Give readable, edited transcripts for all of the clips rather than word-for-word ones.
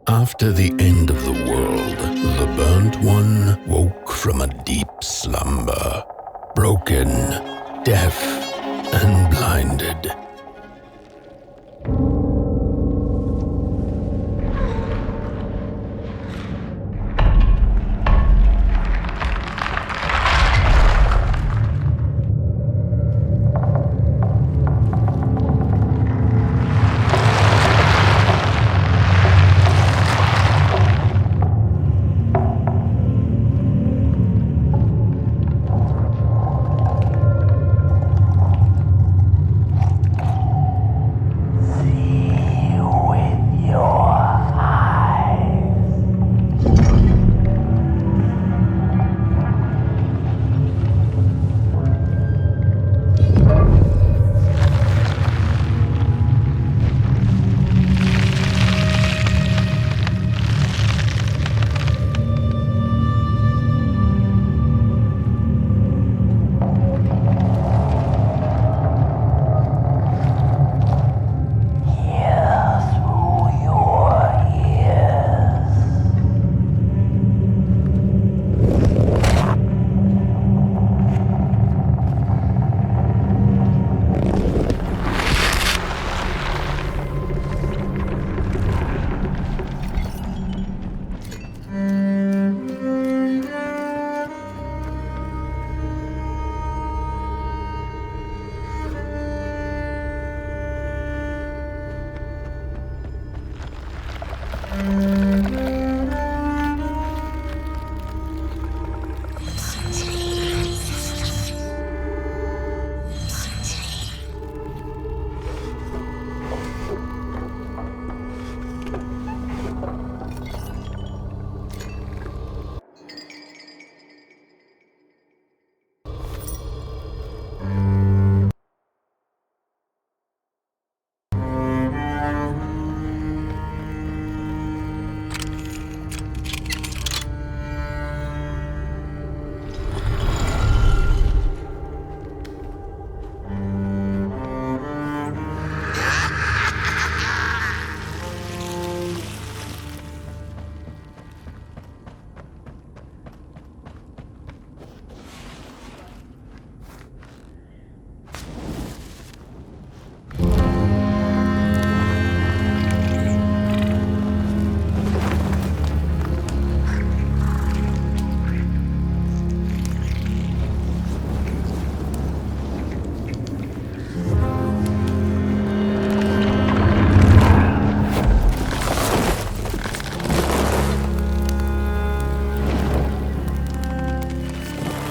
After the end of the world, the burnt one woke from a deep slumber, broken, deaf, and blinded.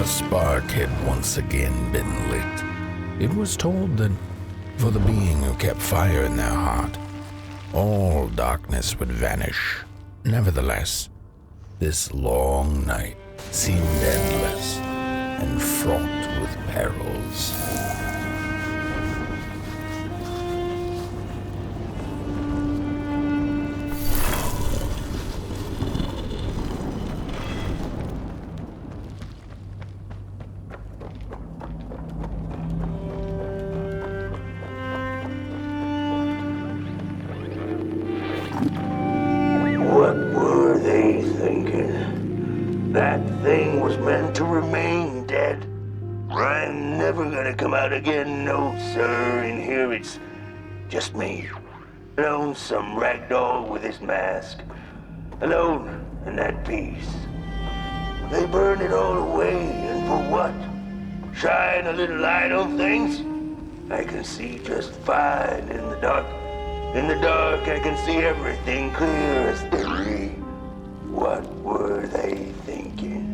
Spark had once again been lit. It was told that for the being who kept fire in their heart, all darkness would vanish. Nevertheless, this long night seemed endless and fraught with perils. That thing was meant to remain dead. I'm never gonna come out again, no sir. In here it's just me. Lonesome ragdoll with his mask. Alone and at peace. They burned it all away, and for what? Shine a little light on things? I can see just fine in the dark. In the dark I can see everything clear as day. What were they thinking?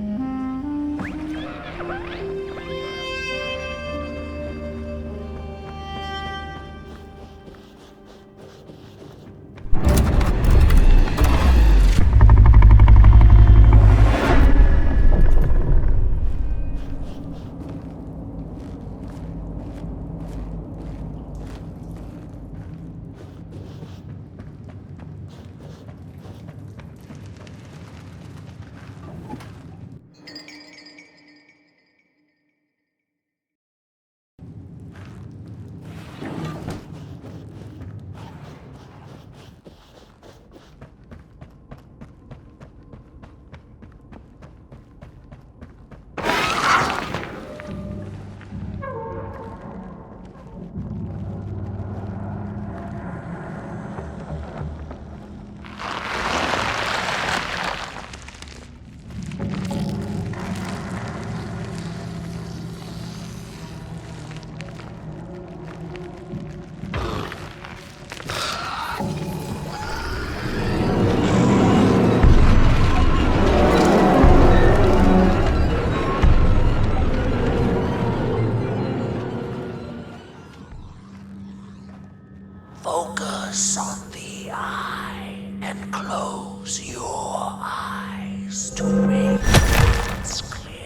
focus on the eye and close your eyes to make things clear.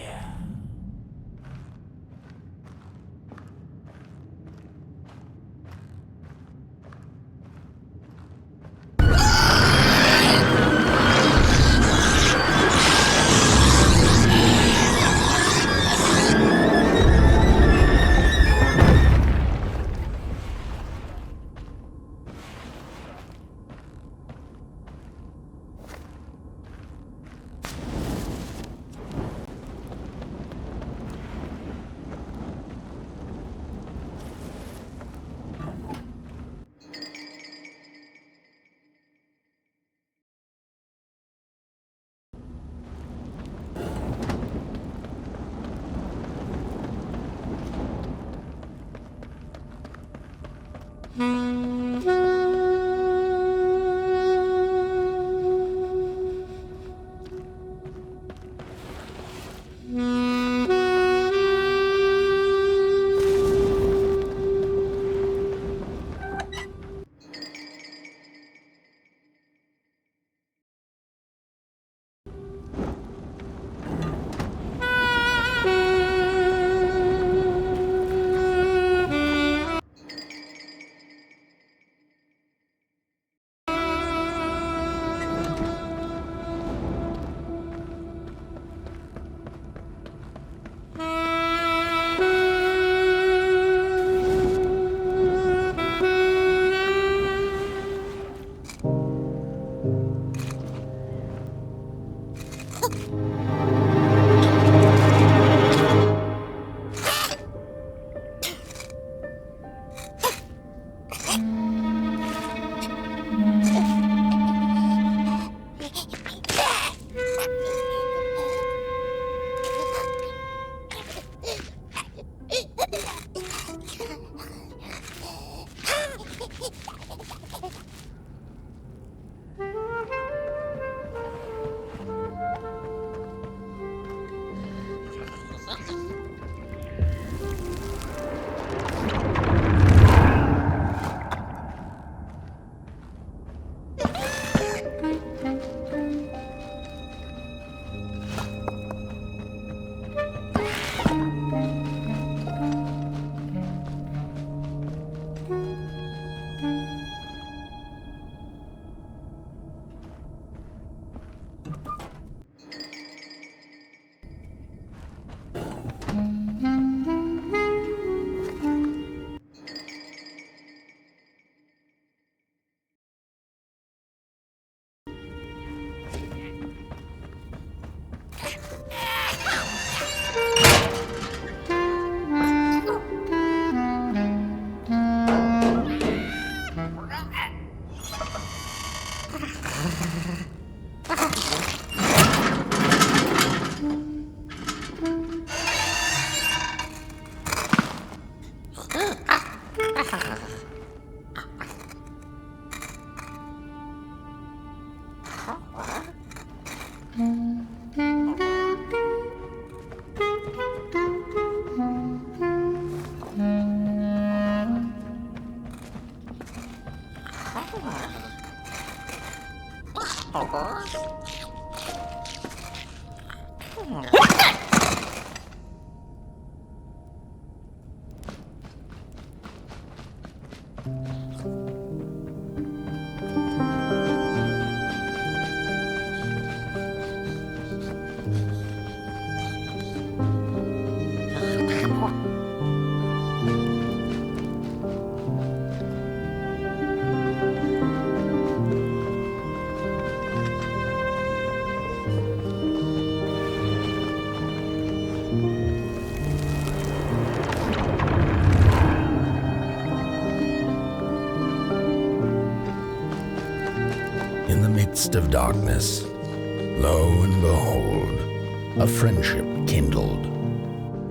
In the midst of darkness, lo and behold, a friendship kindled.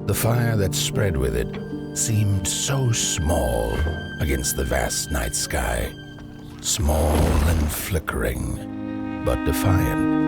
The fire that spread with it seemed so small against the vast night sky, small and flickering, but defiant.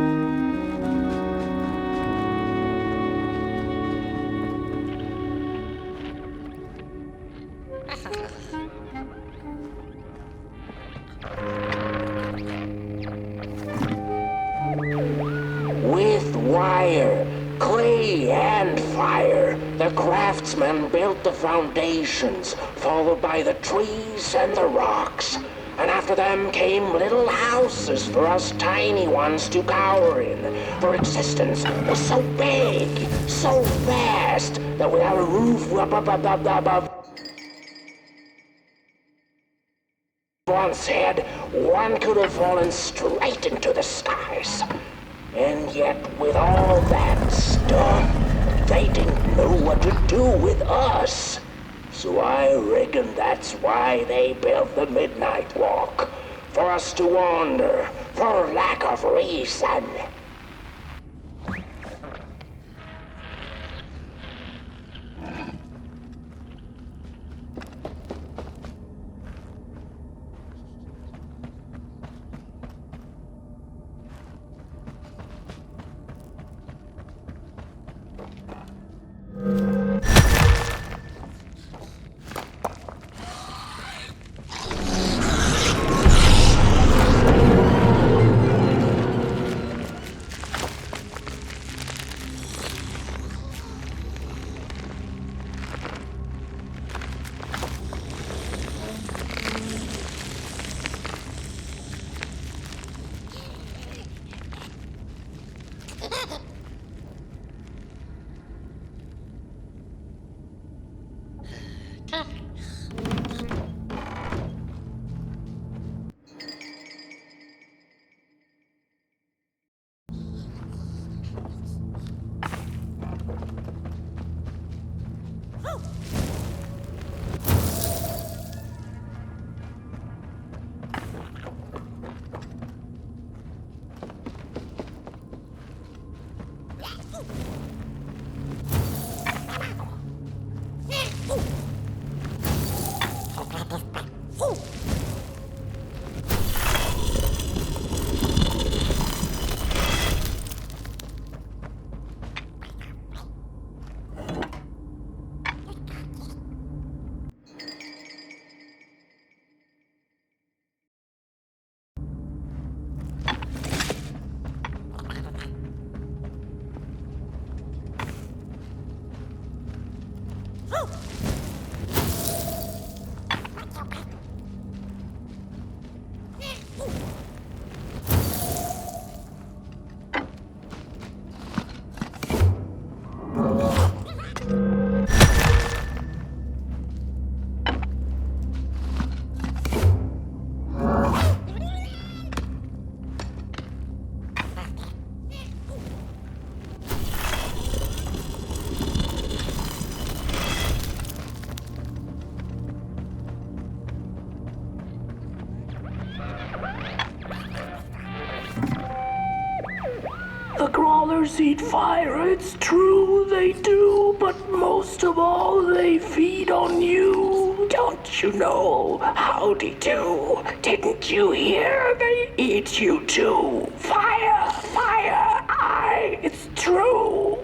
The craftsmen built the foundations, followed by the trees and the rocks. And after them came little houses for us tiny ones to cower in. For existence was so big, so vast, that without a roof above one's head, one could have fallen straight into the skies. And yet, with all that stuff, they didn't know what to do with us. So I reckon that's why they built the Midnight Walk. For us to wander, for lack of reason. The crawlers eat fire, it's true they do, but most of all they feed on you. Don't you know? Howdy do. Didn't you hear? They eat you too. Fire, fire, aye, it's true.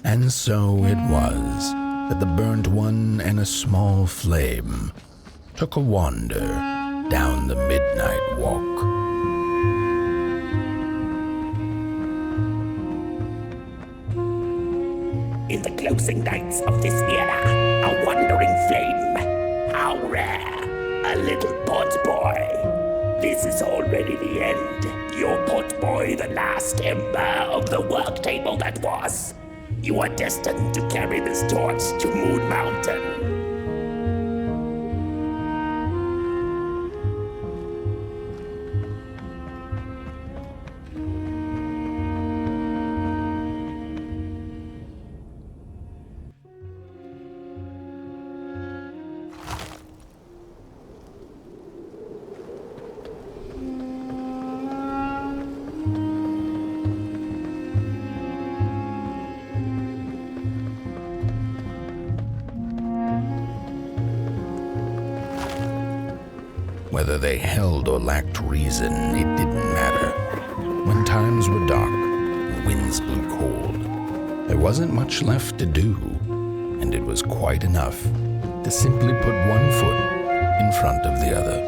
And so it was that the burnt one and a small flame took a wander down the midnight walk. In the closing nights of this era, a wandering flame. How rare, a little pot boy. This is already the end. Your pot boy, the last ember of the work table that was. You are destined to carry this torch to Moon Mountain. Whether they held or lacked reason, it didn't matter. When times were dark and winds blew cold, there wasn't much left to do, and it was quite enough to simply put one foot in front of the other.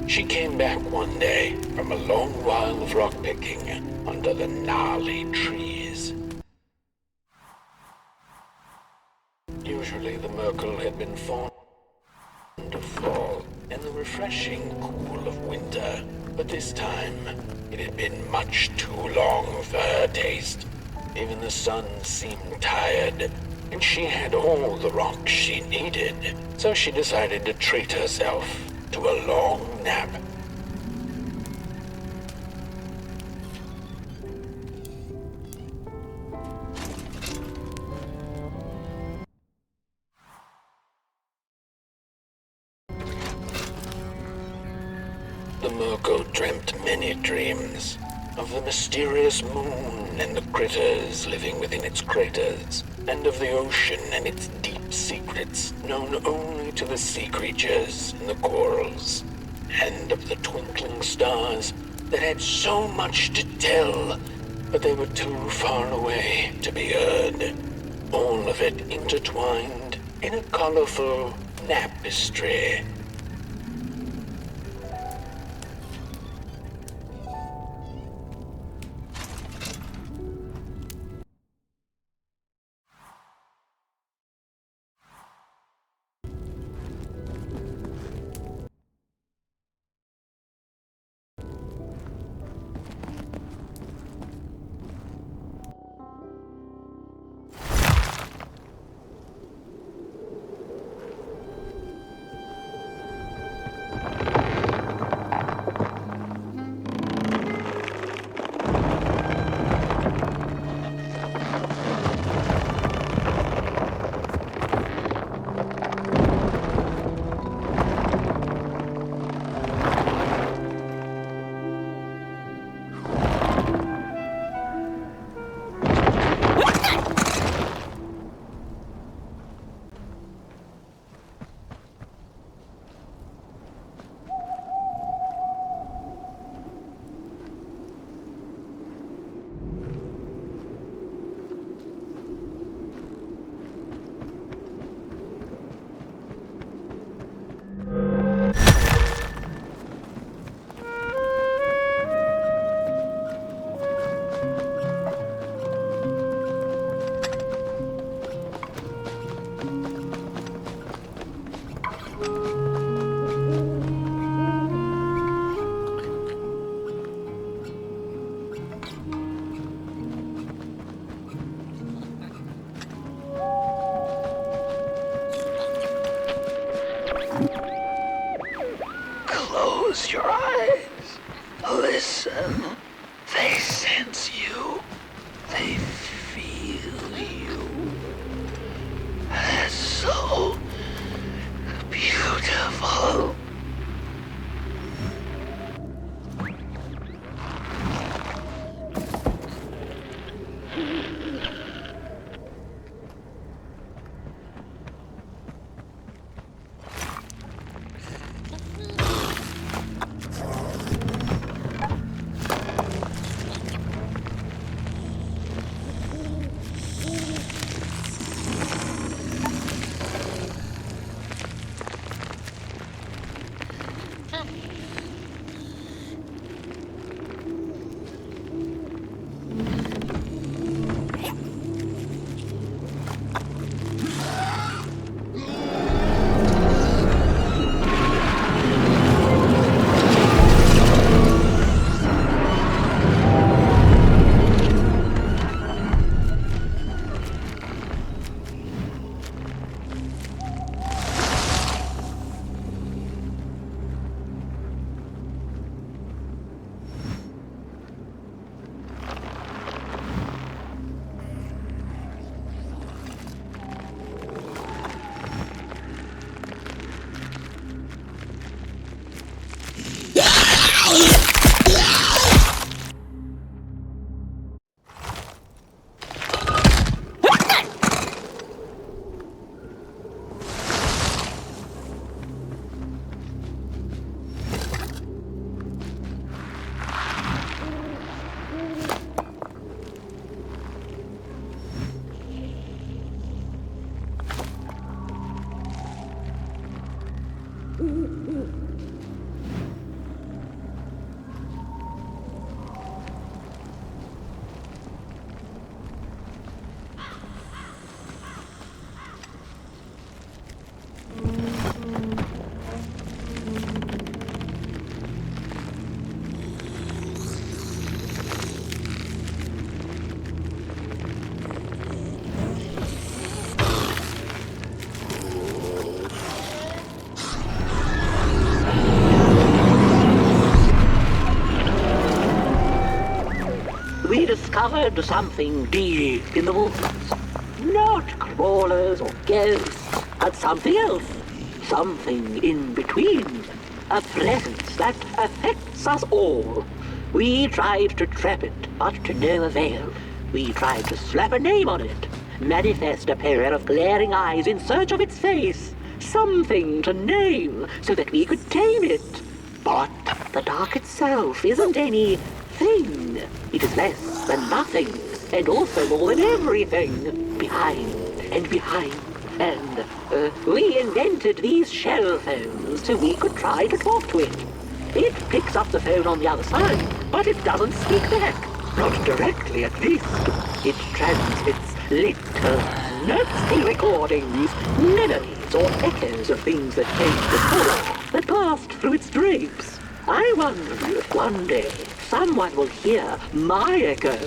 She came back one day from a long while of rock picking under the gnarly trees. Usually the Merkle had been fond of fall and the refreshing cool of winter, but this time it had been much too long for her taste. Even the sun seemed tired, and she had all the rocks she needed, so she decided to treat herself to a long nap. The Merkle dreamt many dreams of the mysterious moon and the critters living within its craters, and of the ocean and its deep secrets known only to the sea creatures and the corals, and of the twinkling stars that had so much to tell, but they were too far away to be heard. All of it intertwined in a colorful tapestry. eyes. Listen. They sense you. They feel you. That's so beautiful. We discovered something deep in the woods. Not crawlers or ghosts, but something else. Something in between. A presence that affects us all. We tried to trap it, but to no avail. We tried to slap a name on it. Manifest a pair of glaring eyes in search of its face. Something to name, so that we could tame it. But the dark itself isn't any thing. It is less than nothing, and also more than everything. Behind and behind. And we invented these shell phones so we could try to talk to it. It picks up the phone on the other side, but it doesn't speak back. Not directly, at least. It transmits little nasty recordings, memories or echoes of things that came before, that passed through its drapes. I wonder if one day someone will hear my echo.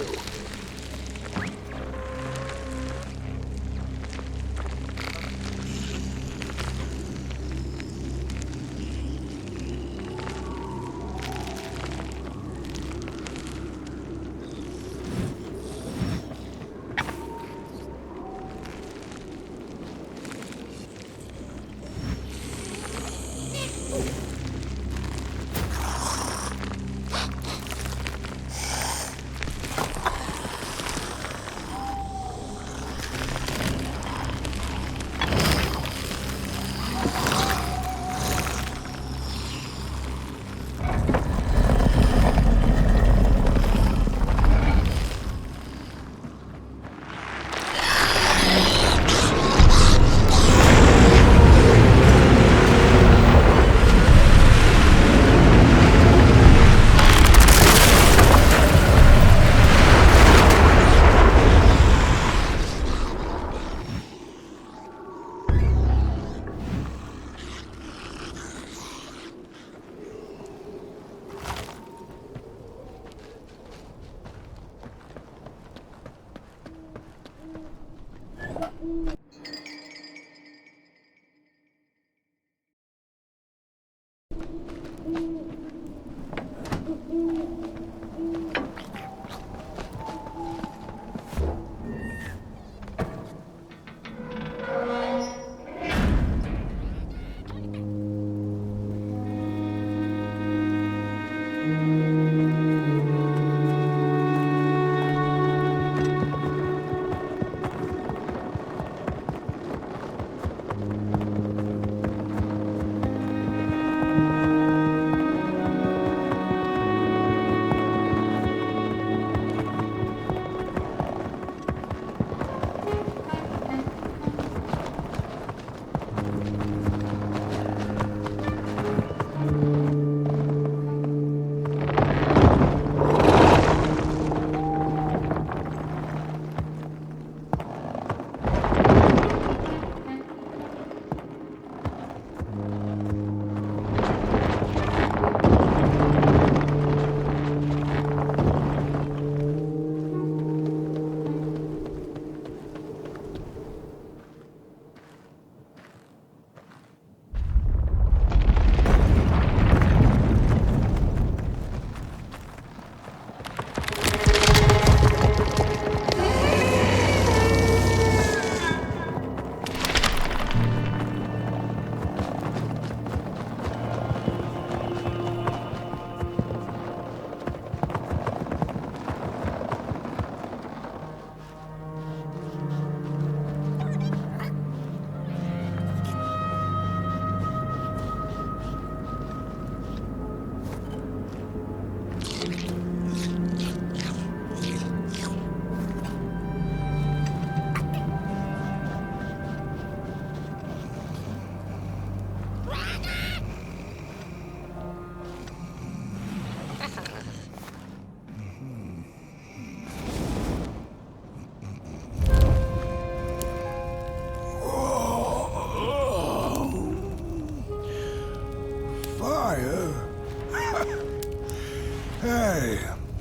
Hey,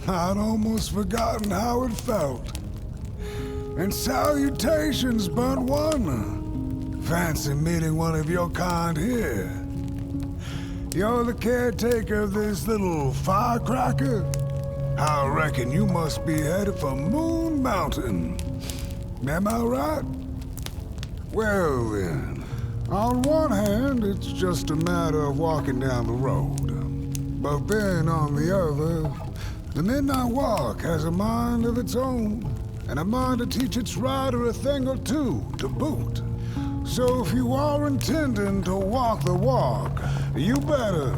I'd almost forgotten how it felt. And salutations, Burnt One. Fancy meeting one of your kind here. You're the caretaker of this little firecracker? I reckon you must be headed for Moon Mountain. Am I right? Well then, on one hand, it's just a matter of walking down the road. But then on the other, the Midnight Walk has a mind of its own, and a mind to teach its rider a thing or two to boot. So if you are intending to walk the walk, you better...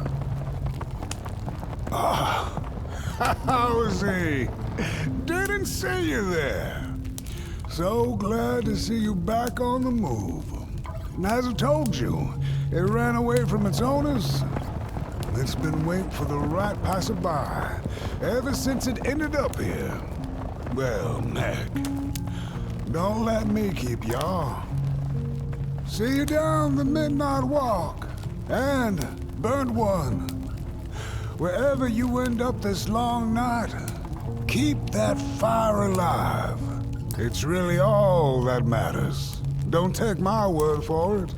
How is he? Didn't see you there. So glad to see you back on the move. And as I told you, it ran away from its owners. It's been waiting for the right passerby ever since it ended up here. Well, heck, don't let me keep y'all. See you down the Midnight Walk. And, Burnt One, wherever you end up this long night, keep that fire alive. It's really all that matters. Don't take my word for it.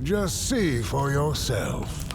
Just see for yourself.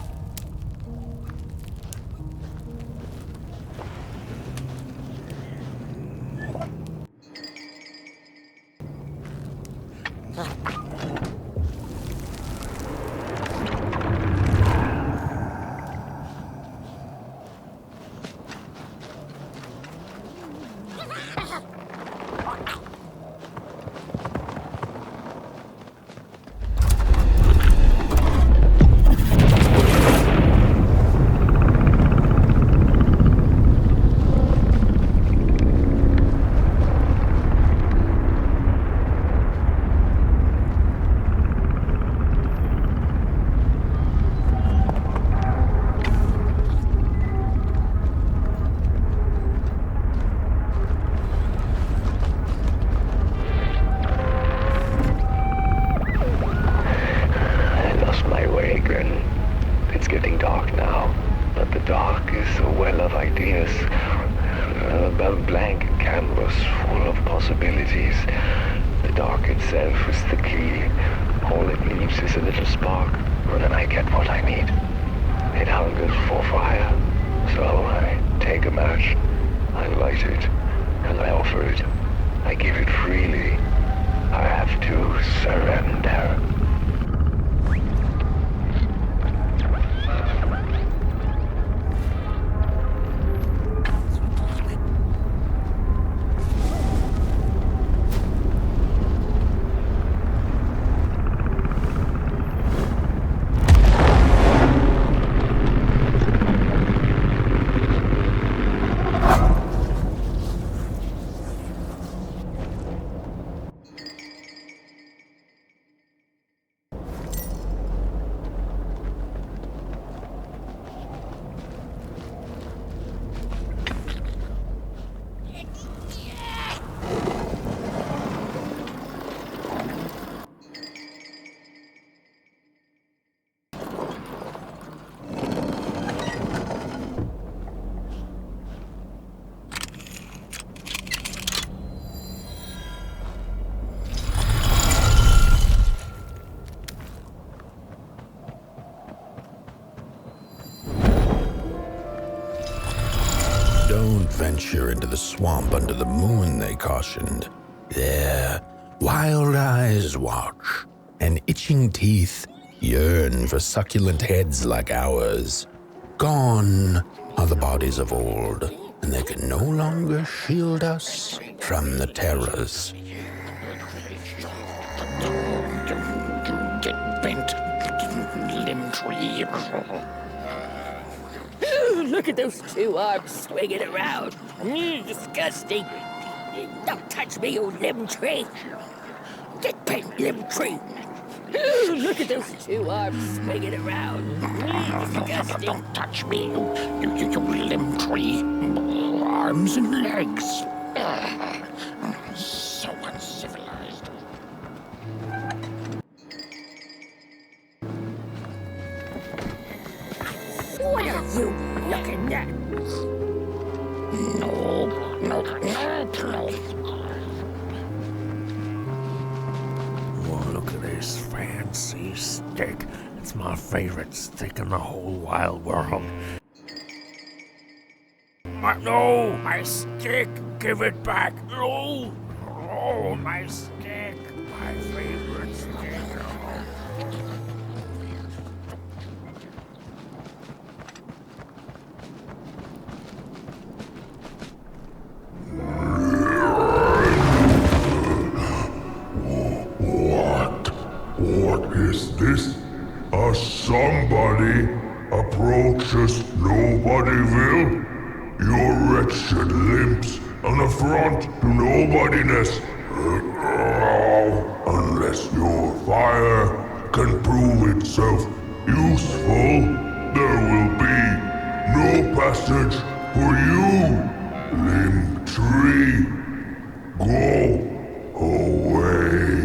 Don't venture into the swamp under the moon, they cautioned. There, wild eyes watch, and itching teeth yearn for succulent heads like ours. Gone are the bodies of old, and they can no longer shield us from the terrors. Get bent, limb tree. Look at those two arms swinging around. Disgusting. Don't touch me, you limb tree. Get bent, limb tree. Look at those two arms swinging around. Disgusting. Don't touch me, you limb tree. Arms and legs. So uncivilized. What are you looking at? Oh, look at this fancy stick. It's my favorite stick in the whole wide world. No, my stick! Give it back! No! Oh, my stick! My favorite stick! What is this? Somebody approaches Nobodyville? Your wretched limbs, an affront to nobodiness. Unless your fire can prove itself useful, there will be no passage for you, limb tree. Go away.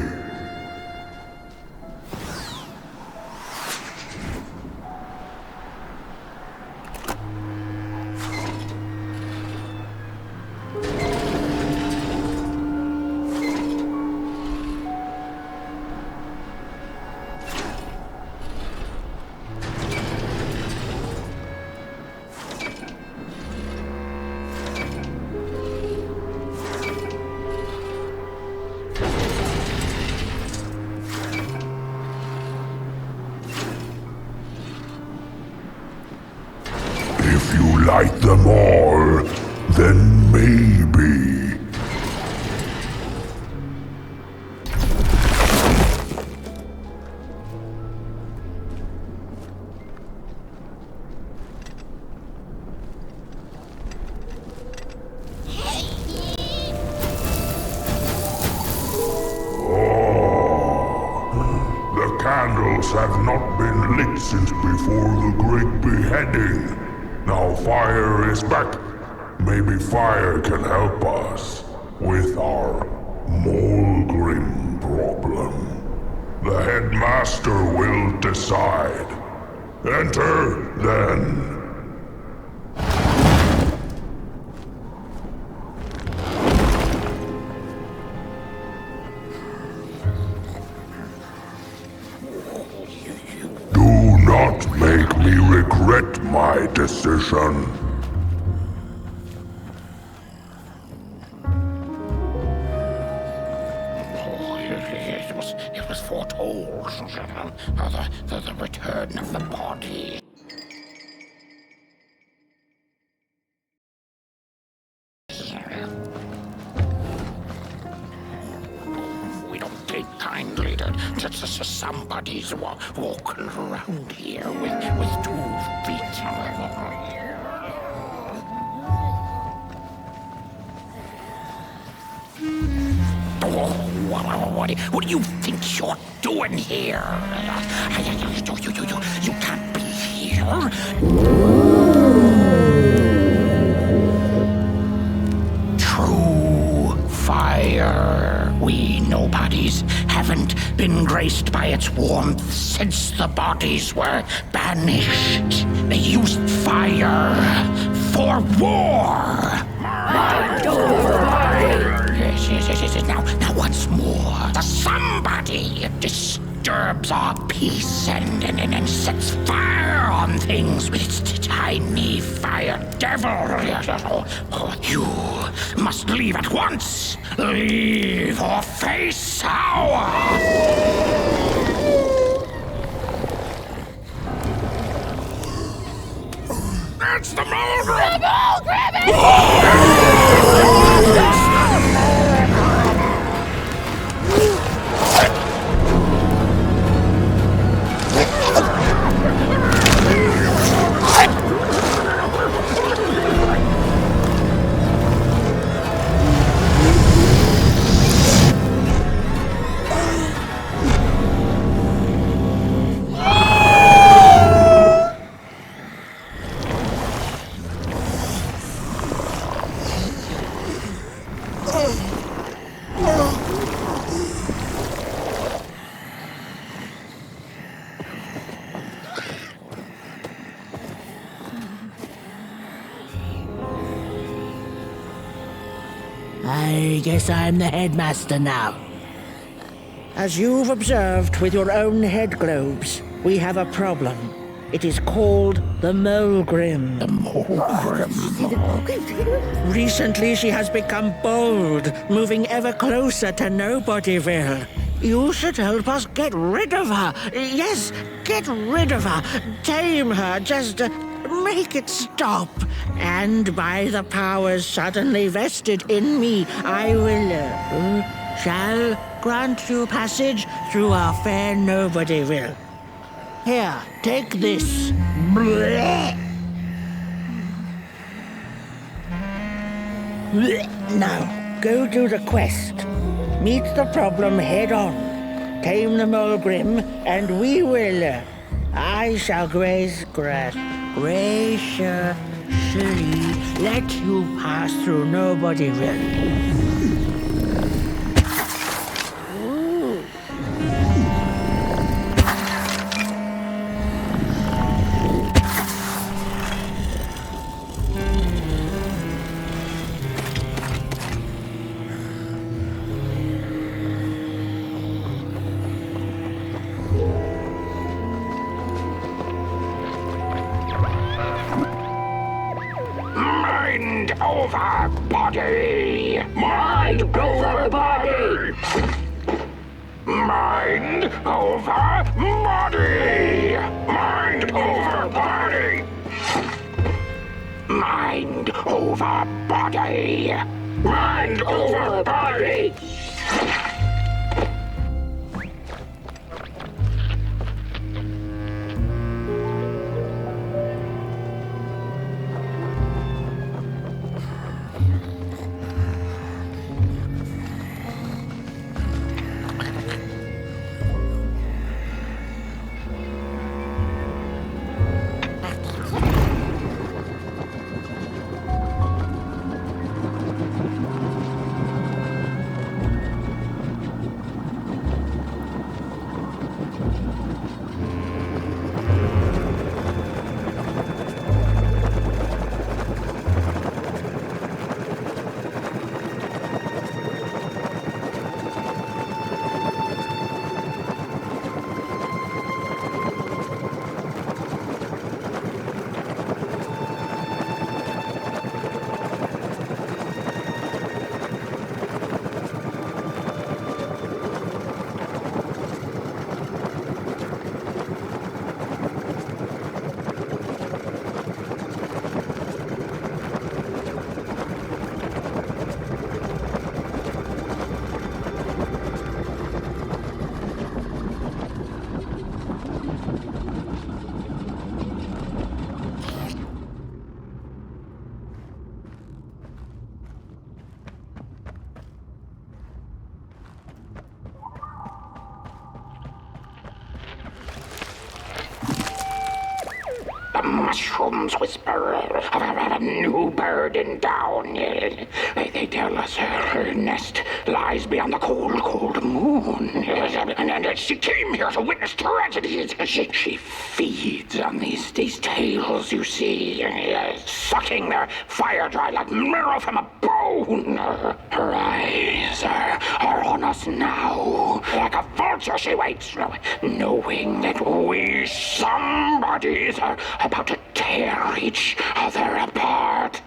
If you light them all, then maybe. The candles have not been lit since before the great beheading. Now fire is back. Maybe fire can help us with our Molgrim problem. The headmaster will decide. Enter, then. Do not make me regret my decision. It was foretold. The return of the body. We don't take kindly to somebody's walking around here with 2 feet. What do you think you're doing here? You can't be here. True fire. We nobodies haven't been graced by its warmth since the bodies were banished. They used fire for war. Yes. Now once more, the somebody disturbs our peace and sets fire on things with its tiny fire devil. You must leave at once. Leave or face sour. It's the Moldrum! I guess I'm the headmaster now. As you've observed with your own head globes, we have a problem. It is called the Molgrim. The Molgrim. Recently, she has become bold, moving ever closer to Nobodyville. You should help us get rid of her. Yes, get rid of her. Tame her. Just make it stop. And by the powers suddenly vested in me, I will, shall grant you passage through our fair Nobodyville. Here, take this. Blech. Now, go do the quest. Meet the problem head on. Tame the Molgrim, and we will. I shall graciously let you pass through Nobodyville. Mind over body! Mind over body! Mind over body! Mind over body! Mind over body! Mind over body! The mushrooms whisper of a new bird in down. They tell us her nest lies beyond the cold, cold moon. And she came here to witness tragedies. She feeds on these tales, you see, sucking their fire dry like marrow from a bone. Her eyes are on us now. Like a vulture she waits, knowing that we somebodies are about to tear each other apart.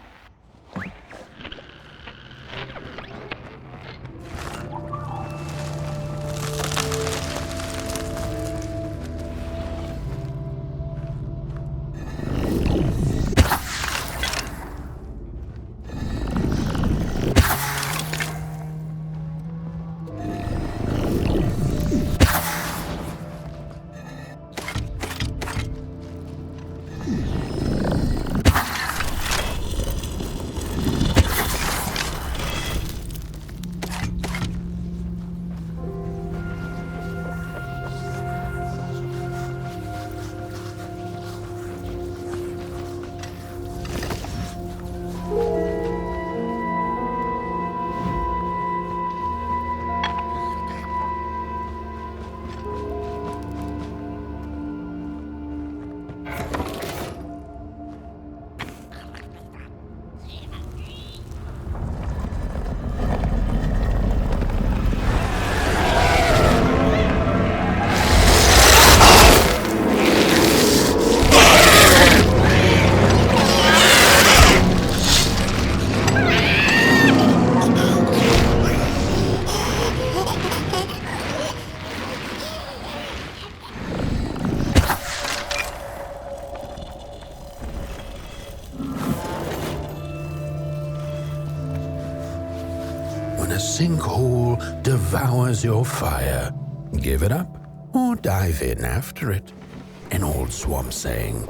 when a sinkhole devours your fire. Give it up or dive in after it. An old swamp saying.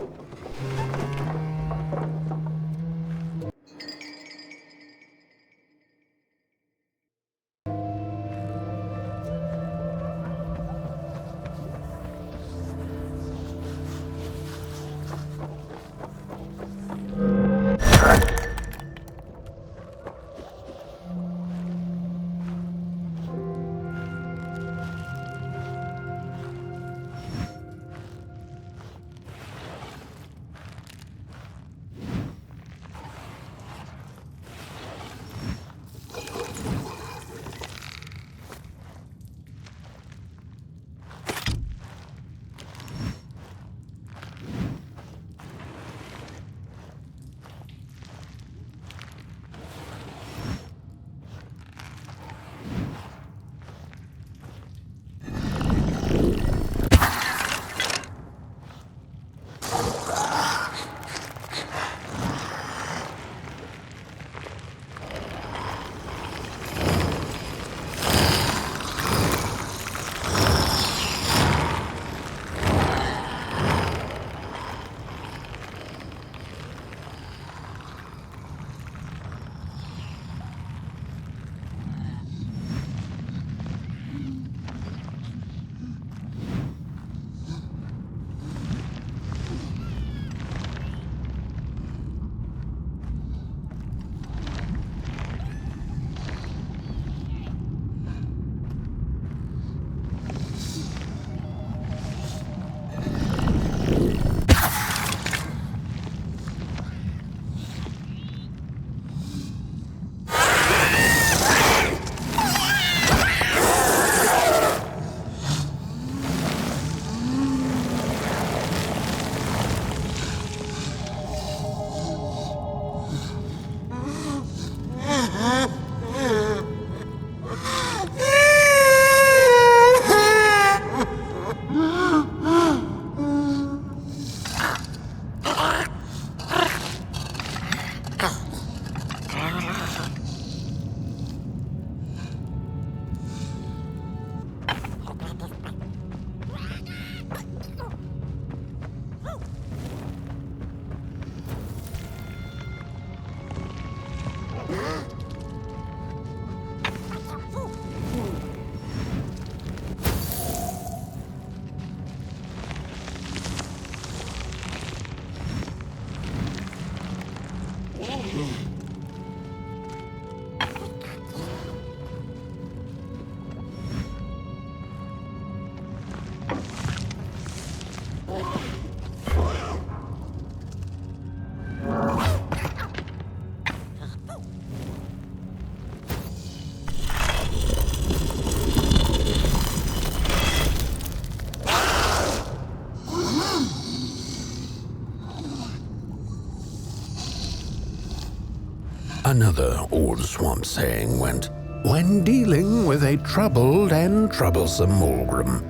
Another old swamp saying went, when dealing with a troubled and troublesome Mulgrim,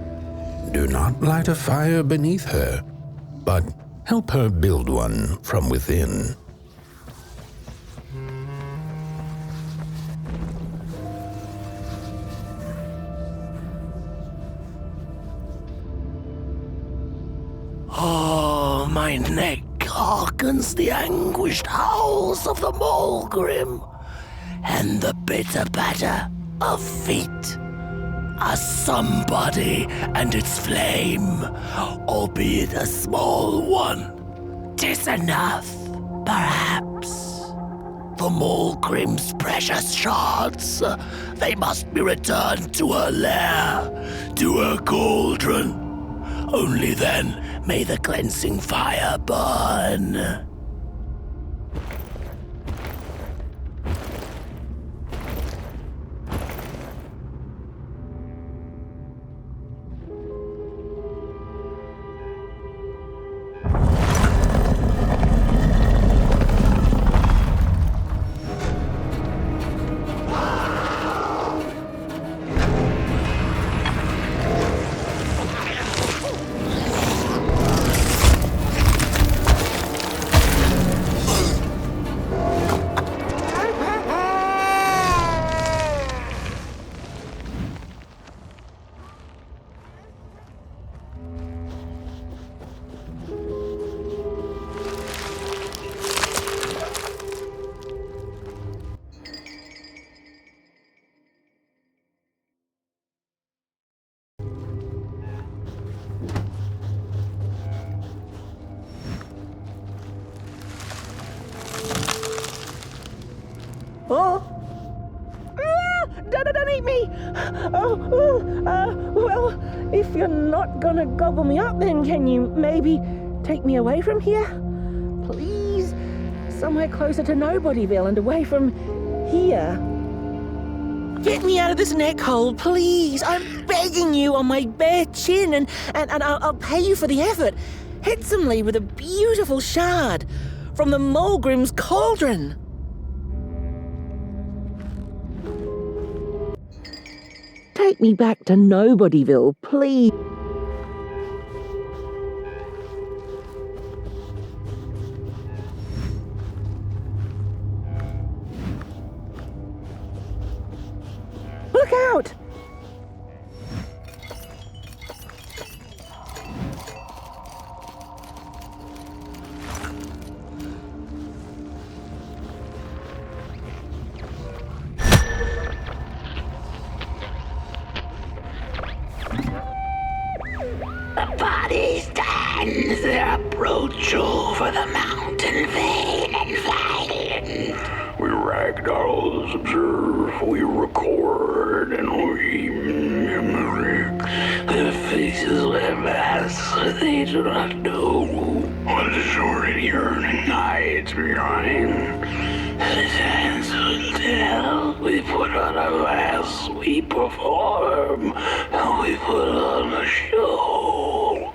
do not light a fire beneath her, but help her build one from within. Oh, my neck hearkens the anguished howls of the Mulgrim, and the bitter patter of feet. A somebody and its flame, albeit a small one. 'Tis enough, perhaps. The Mulgrim's precious shards, they must be returned to her lair, to her cauldron. Only then may the cleansing fire burn. Don't eat me! Well, if you're not gonna gobble me up, then can you maybe take me away from here? Please? Somewhere closer to Nobodyville and away from here. Get me out of this neck hole, please. I'm begging you on my bare chin, and I'll pay you for the effort. Handsomely with a beautiful shard from the Mulgrim's cauldron. Take me back to Nobodyville, please. Look out! The body stands, their approach over the mountain vain and violent. We ragdolls observe, we record, and we mimic. Their faces laugh masks, they do not know what the short and yearning nights behind. His hands will tell. We put on a mask, we perform, and we put on a show.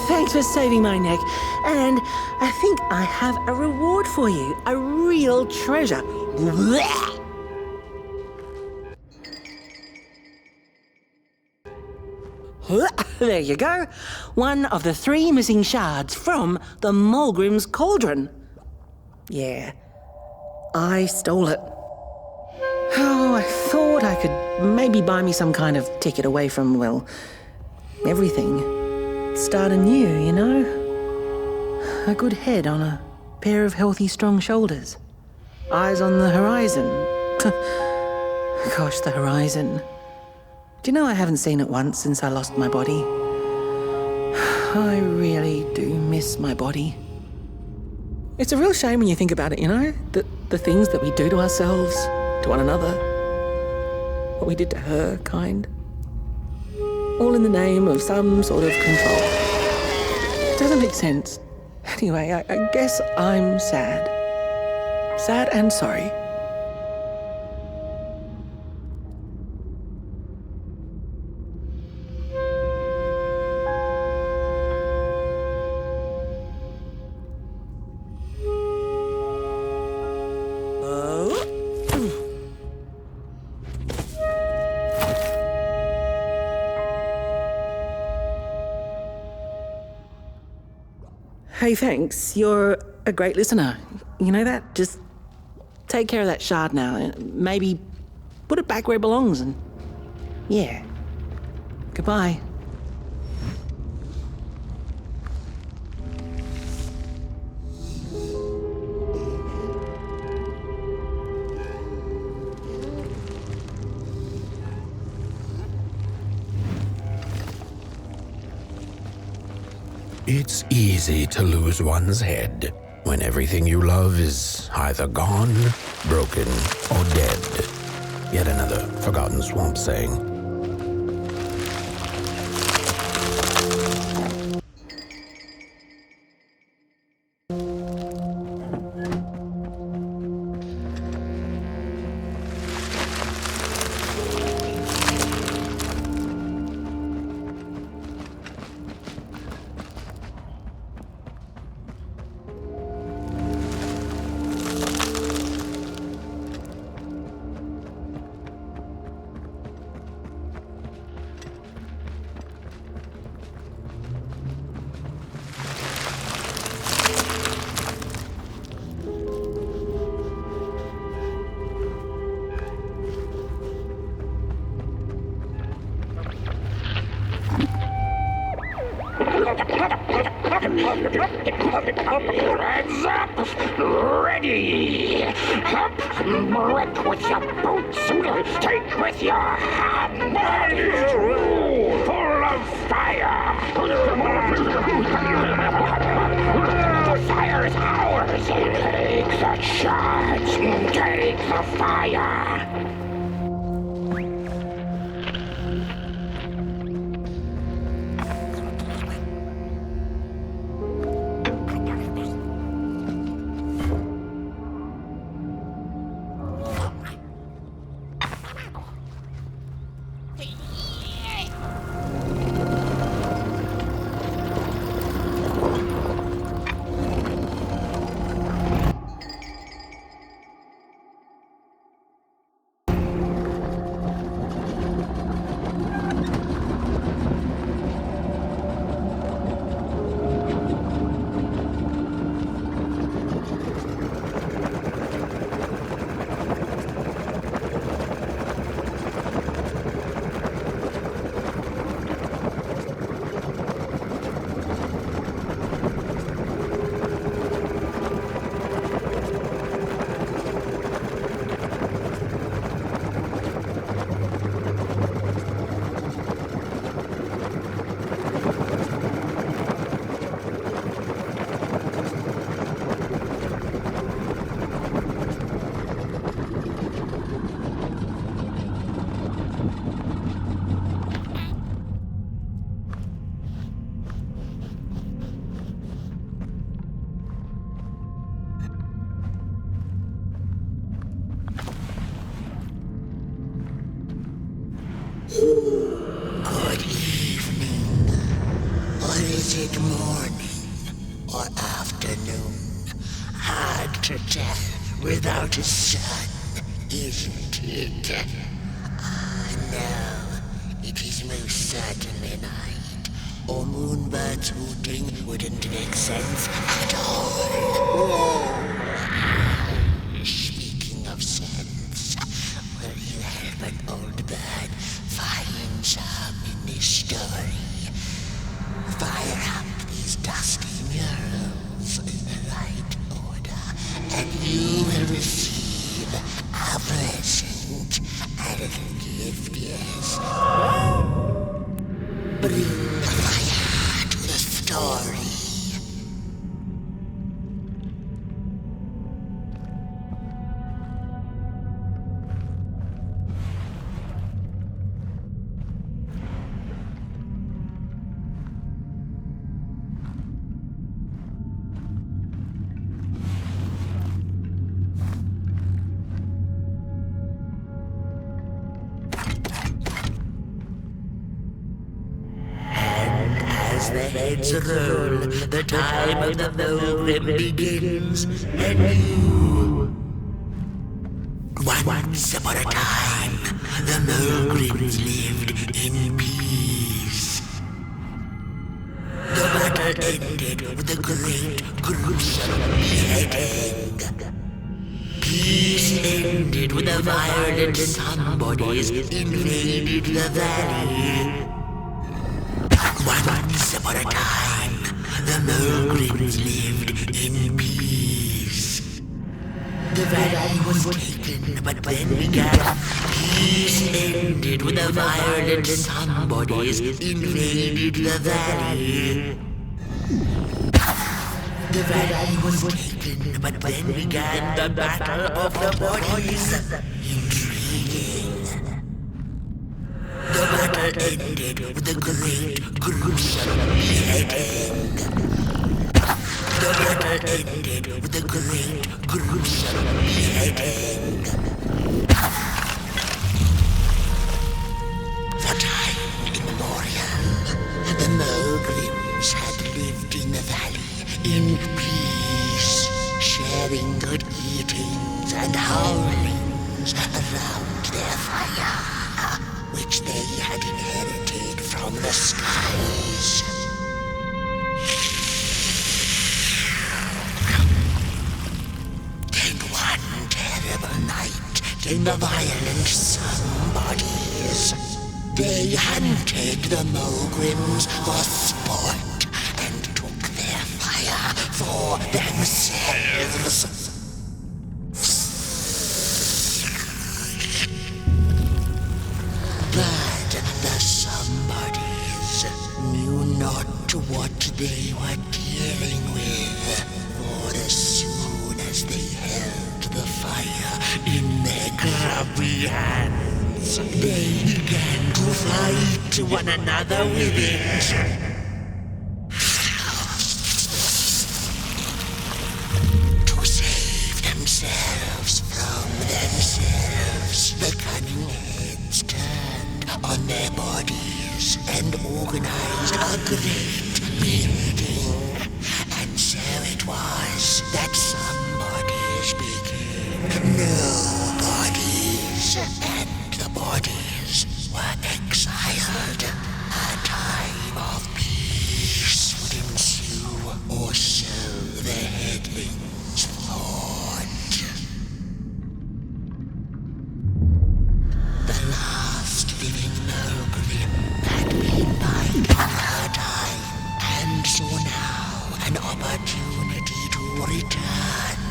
Thanks for saving my neck. And I think I have a reward for you. A real treasure. There you go. One of the 3 missing shards from the Mulgrim's cauldron. Yeah, I stole it. Oh, I thought I could maybe buy me some kind of ticket away from, well, everything. Start anew, you know? A good head on a pair of healthy, strong shoulders. Eyes on the horizon. Gosh, the horizon. Do you know I haven't seen it once since I lost my body? I really do miss my body. It's a real shame when you think about it, you know? The things that we do to ourselves, to one another. What we did to her, kind. All in the name of some sort of control. It doesn't make sense. Anyway, I guess I'm sad. Sad and sorry. Hey, thanks. You're a great listener. You know that? Just take care of that shard now. And maybe put it back where it belongs and... yeah. Goodbye. It's easy to lose one's head when everything you love is either gone, broken, or dead. Yet another forgotten swamp saying. Hands up! Ready! Up! Break with your boots! Take with your hand! Full of fire! The fire is ours! Take the charge! Take the fire! Good evening. Or is it morning or afternoon? Hard to tell without a sun, isn't it? No, it is most certainly night. Or moonbirds hooting wouldn't make sense at all. Speaking of sense, will you help an old bird find some in this story? Fire up these dusty murals in the right order. and you will receive a present. A little gift, yes. Bring fire to the story. As the heads roll, the time of the Mogrim begins, and you... Once upon a time, the Mogrims lived in peace. The battle ended with a great, gruesome beheading. Peace ended when the violent somebodies invaded the valley. Once upon a time, the Mogrims lived in peace. The valley was taken, but then began. Peace ended when the violent somebodies invaded the valley. The valley was taken, but then began the battle of the bodies. Intriguing. The battle ended with a great, gruesome beheading. The battle ended with a great, gruesome beheading. For time immemorial, the Mogrims had lived in the valley in peace, sharing good eatings and howlings around their fire, which they had inherited from the skies. Then one terrible night came the violent somebodies. They hunted the Mogrims for sport and took their fire for themselves. But the somebodies knew not what they were dealing with, for as soon as they held the fire in their grubby hands, they began to fight one another with it. To save themselves from themselves, the cunning heads turned on their bodies and organized a great meeting. And so it was that somebodies became nobodies, and the bodies were exiled. A time of peace would ensue, or so the headlings thought. The last living Mogrim had been biding her time, and saw now an opportunity to return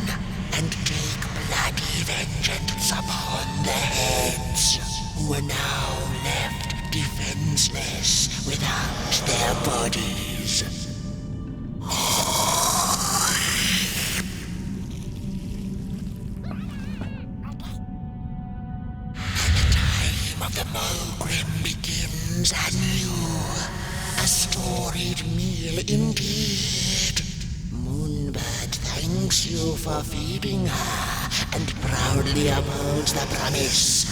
and take bloody vengeance upon the heads, who were now left defenseless without their bodies. Of the Mogrim begins anew, a storied meal indeed. Moonbird thanks you for feeding her, and proudly upholds the promise.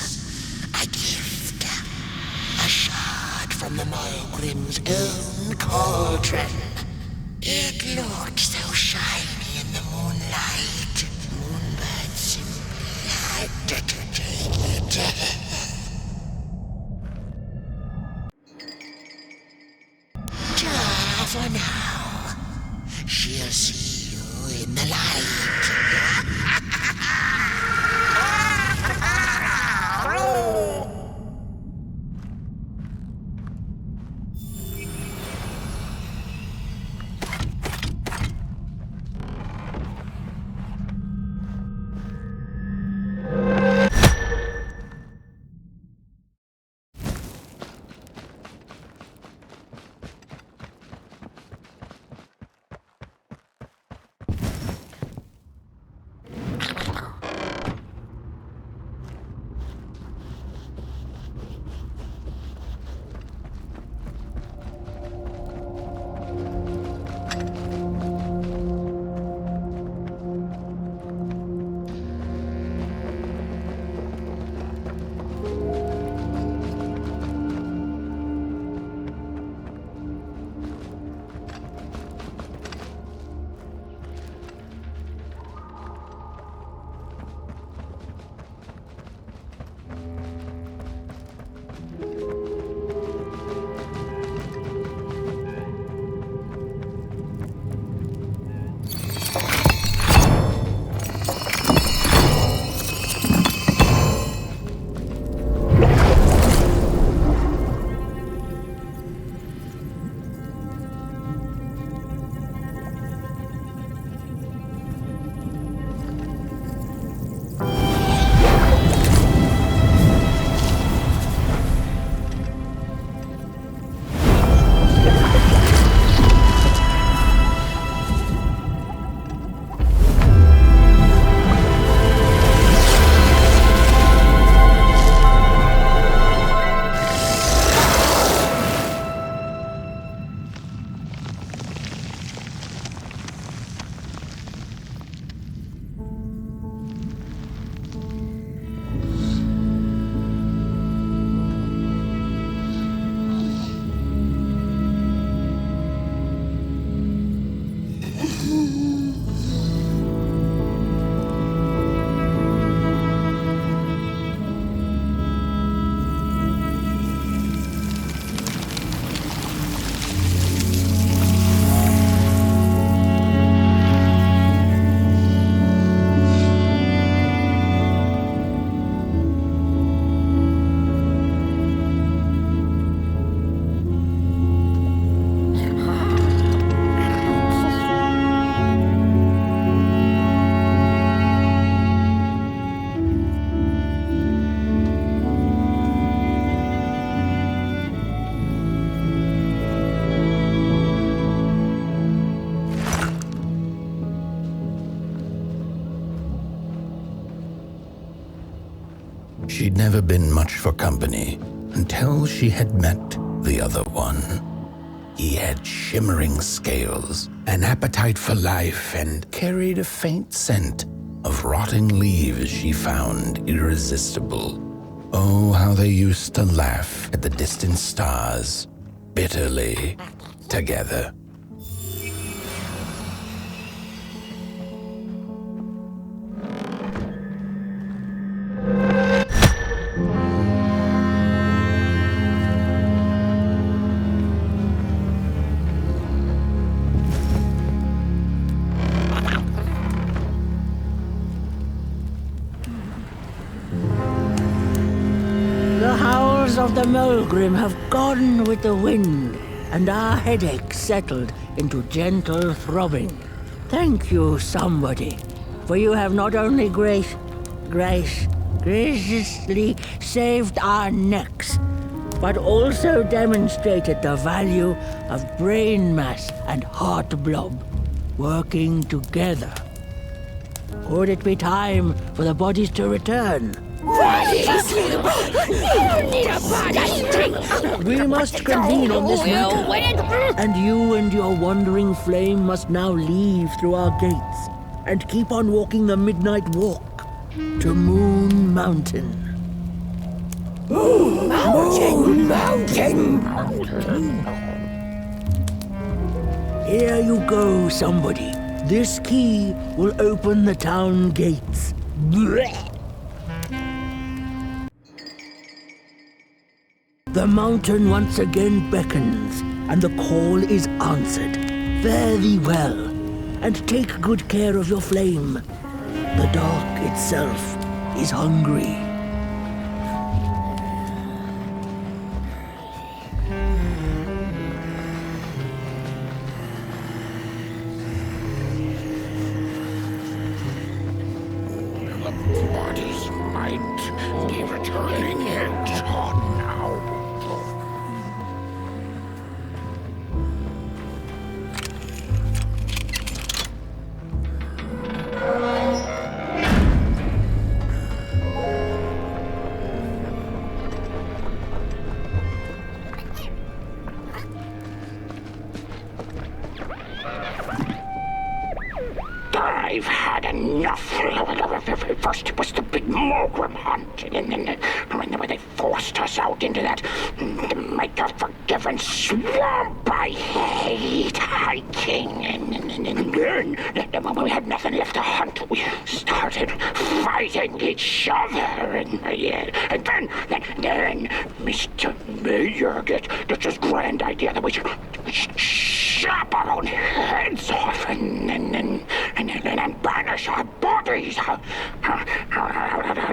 A gift, a shard from the Mogrim's own cauldron. It looked so shiny in the moonlight. Moonbird simply had to take it. For now, she'll see you in the light. She'd never been much for company until she had met the other one. He had shimmering scales, an appetite for life, and carried a faint scent of rotting leaves she found irresistible. Oh, how they used to laugh at the distant stars, bitterly together. The howls of the Mulgrim have gone with the wind, and our headaches settled into gentle throbbing. Thank you, somebody, for you have not only graciously saved our necks, but also demonstrated the value of brain mass and heart blob working together. Could it be time for the bodies to return? We must convene on this matter, and you and your wandering flame must now leave through our gates and keep on walking the midnight walk to Moon Mountain. Moon Mountain! Here you go, somebody. This key will open the town gates. The mountain once again beckons, and the call is answered. Fare thee well, and take good care of your flame. The dark itself is hungry. The bodies might be returning yet. Oh, now. I've had enough. First it was the big Mulgrim hunt, and then they forced us out into that make-a-forgiven swamp. I hate hiking. And then when we had nothing left to hunt, we started fighting each other. And then Mr. Mayor gets this grand idea that we should chop our own heads off and banish our bodies. How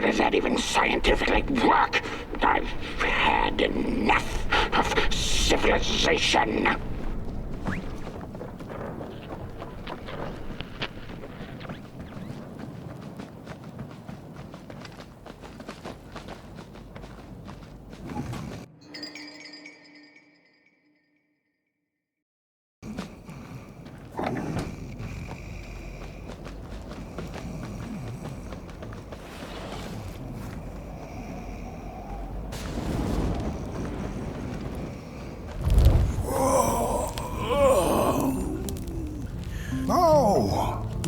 does that even scientifically work? I've had enough of civilization.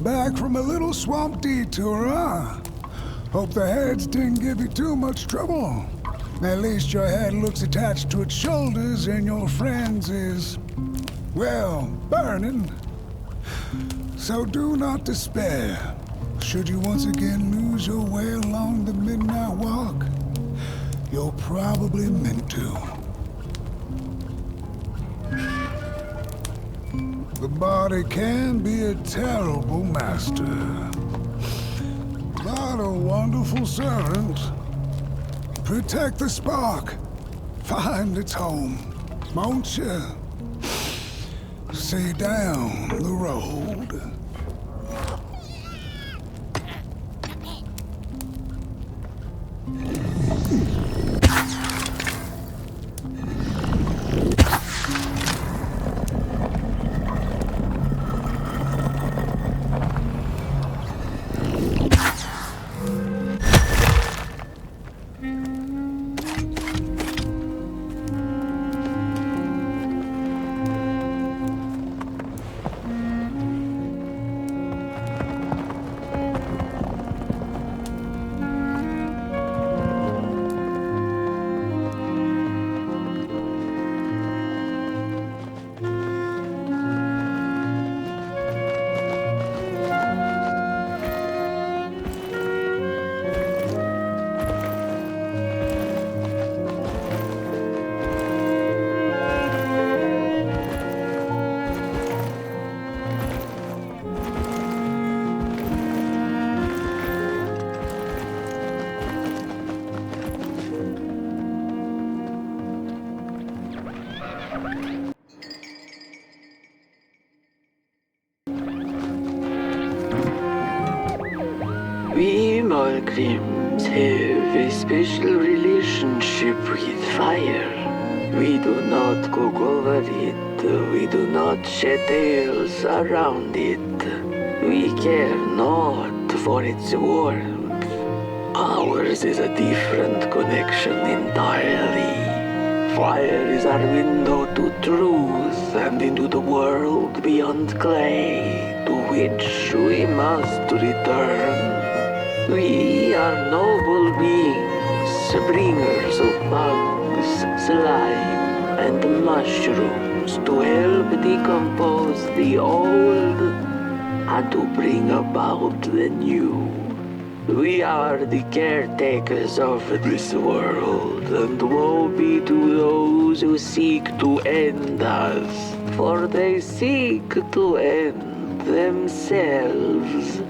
Back from a little swamp detour, huh? Hope the heads didn't give you too much trouble. At least your head looks attached to its shoulders and your friend's is, well, burning. So do not despair. Should you once again lose your way along the midnight walk, you're probably meant to. The body can be a terrible master, but a wonderful servant. Protect the spark. Find its home, won't you? See down the road. We Malgrims have a special relationship with fire. We do not cook over it. We do not shed tales around it. We care not for its warmth. Ours is a different connection entirely. Fire is our window to truth and into the world beyond clay, to which we must return. We are noble beings, bringers of bugs, slime, and mushrooms to help decompose the old and to bring about the new. We are the caretakers of this world, and woe be to those who seek to end us, for they seek to end themselves.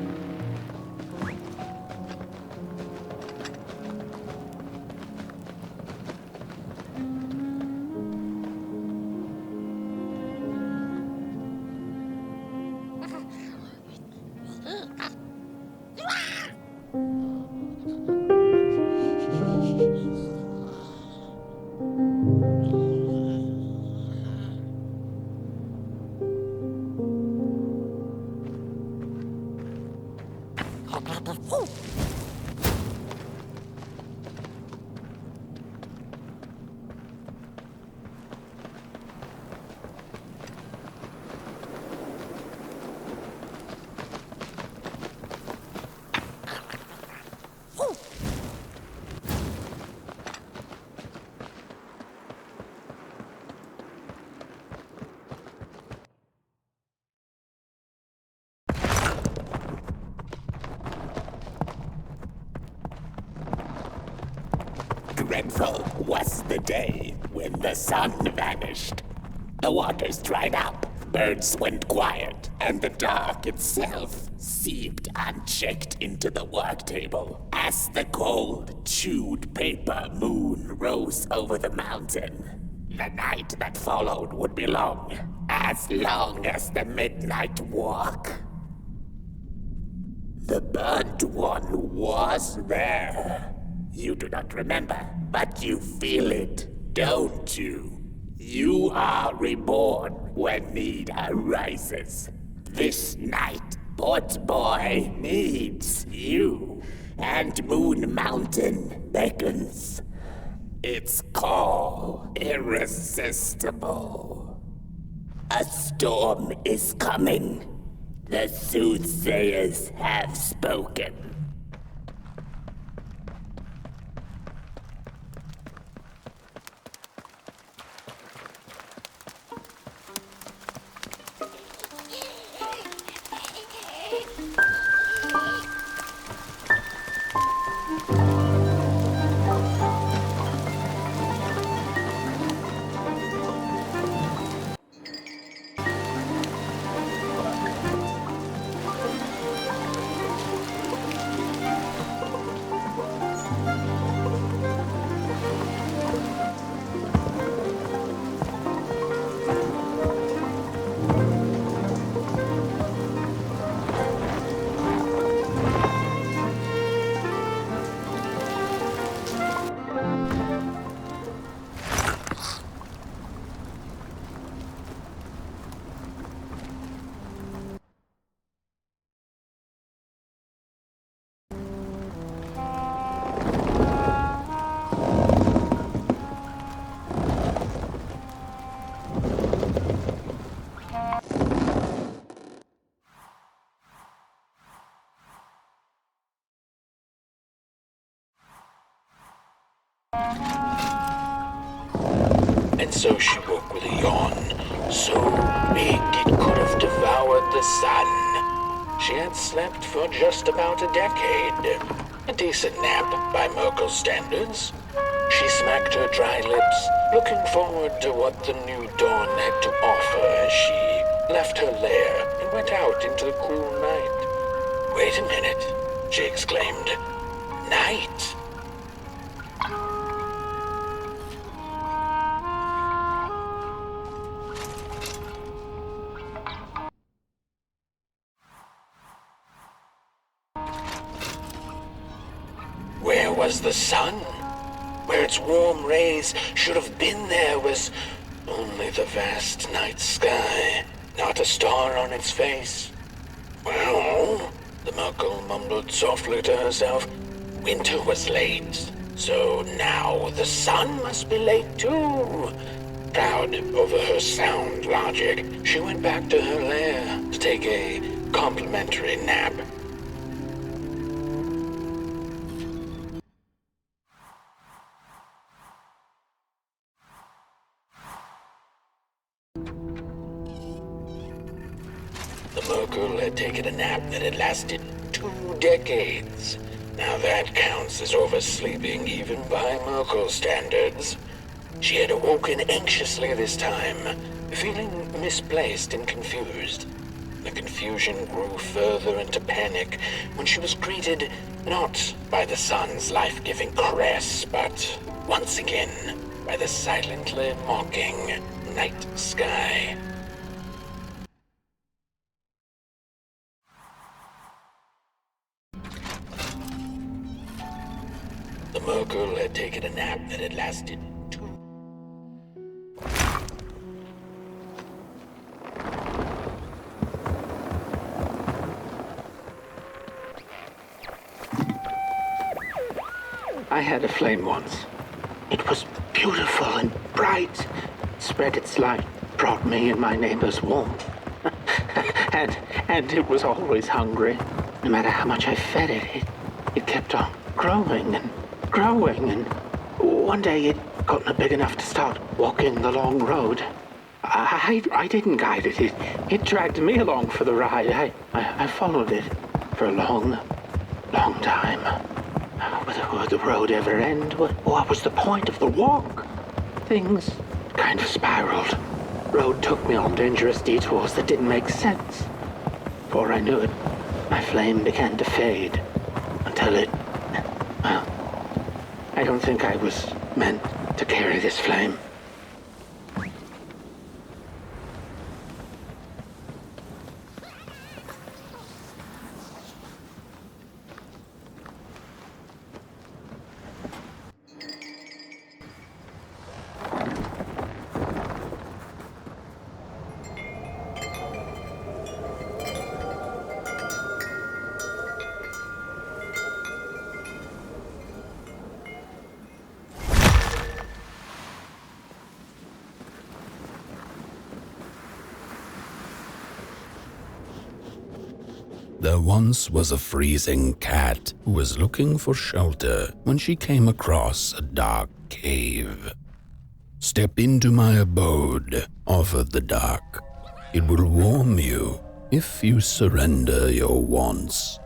Dreadful was the day when the sun vanished. The waters dried up, birds went quiet, and the dark itself seeped unchecked into the work table as the cold, chewed paper moon rose over the mountain. The night that followed would be long as the midnight walk. The burnt one was there. You do not remember, but you feel it, don't you? You are reborn when need arises. This night, Port Boy needs you, and Moon Mountain beckons. Its call irresistible. A storm is coming. The soothsayers have spoken. And so she woke with a yawn, so big it could have devoured the sun. She had slept for just about a decade. A decent nap by Merkel's standards. She smacked her dry lips, looking forward to what the new dawn had to offer as she left her lair and went out into the cool night. "Wait a minute," she exclaimed. "Night?" Where was the sun? Where its warm rays should have been there was only the vast night sky, not a star on its face. Well, the Muggle mumbled softly to herself, winter was late, so now the sun must be late too. Proud over her sound logic, she went back to her lair to take a complimentary nap. The Merkle had taken a nap that had lasted 2 decades. Now that counts as oversleeping even by Merkle standards. She had awoken anxiously this time, feeling misplaced and confused. The confusion grew further into panic when she was greeted not by the sun's life-giving caress, but once again by the silently mocking night sky. The Merkle had taken a nap that had lasted 2. I had a flame once. It was beautiful and bright. It spread its light, brought me and my neighbors warmth. and it was always hungry. No matter how much I fed it, it kept on growing and growing, and one day it got big enough to start walking the long road. I didn't guide it. It dragged me along for the ride. I followed it for a long time. Would the road ever end? What was the point of the walk? Things kind of spiraled. Road took me on dangerous detours that didn't make sense. Before I knew it, my flame began to fade until it... Well, I don't think I was meant to carry this flame. There once was a freezing cat who was looking for shelter when she came across a dark cave. "Step into my abode," offered the dark. "It will warm you if you surrender your wants."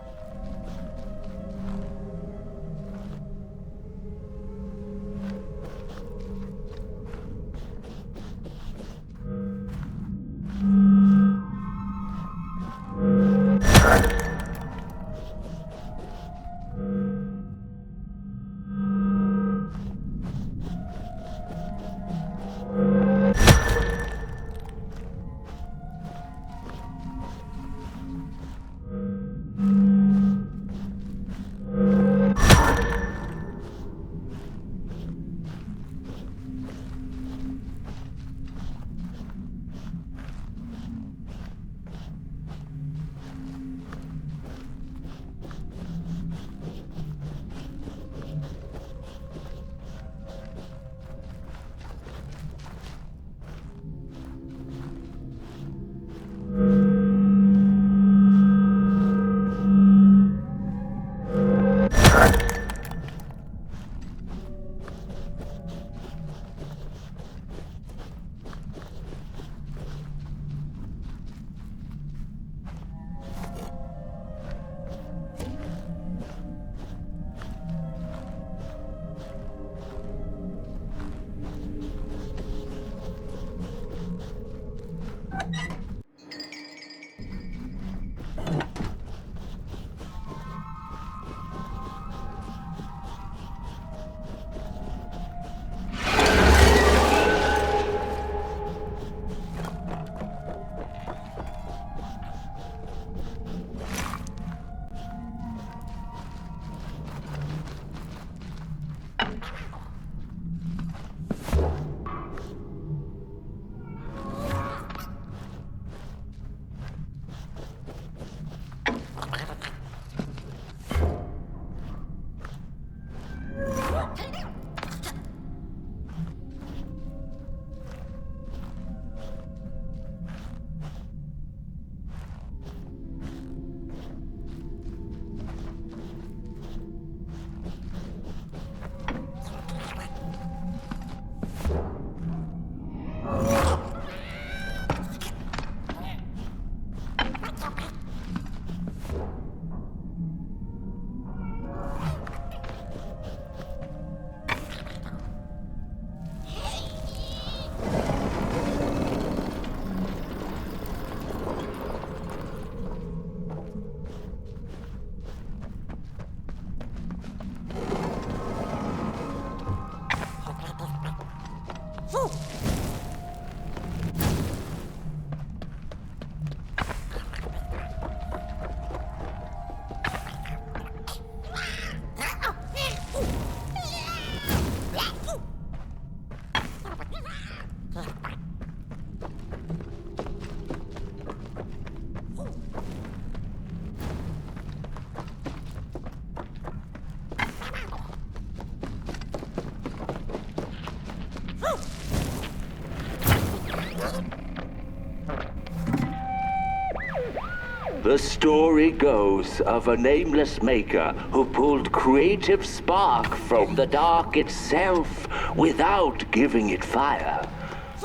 The story goes of a nameless maker who pulled creative spark from the dark itself without giving it fire.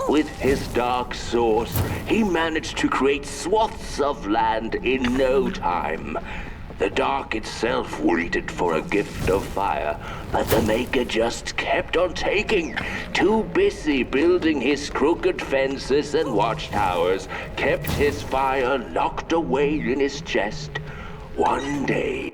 With his dark source, he managed to create swaths of land in no time. The dark itself waited for a gift of fire, but the Maker just kept on taking. Too busy building his crooked fences and watchtowers, kept his fire locked away in his chest. One day,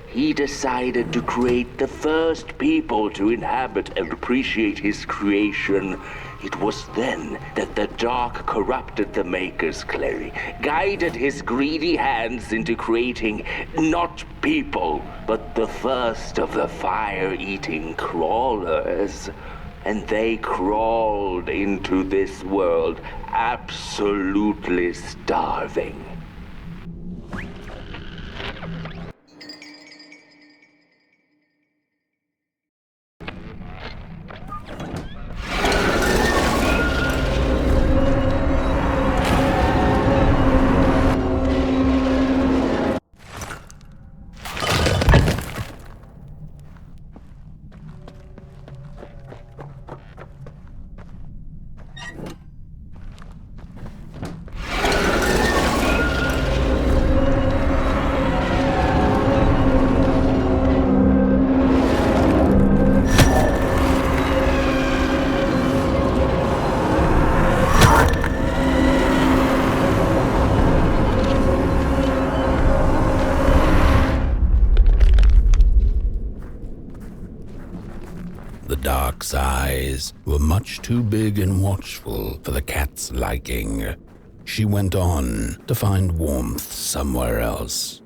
he decided to create the first people to inhabit and appreciate his creation. It was then that the dark corrupted the Maker's clay, guided his greedy hands into creating not people, but the first of the fire-eating crawlers. And they crawled into this world absolutely starving. The dark's eyes were much too big and watchful for the cat's liking. She went on to find warmth somewhere else.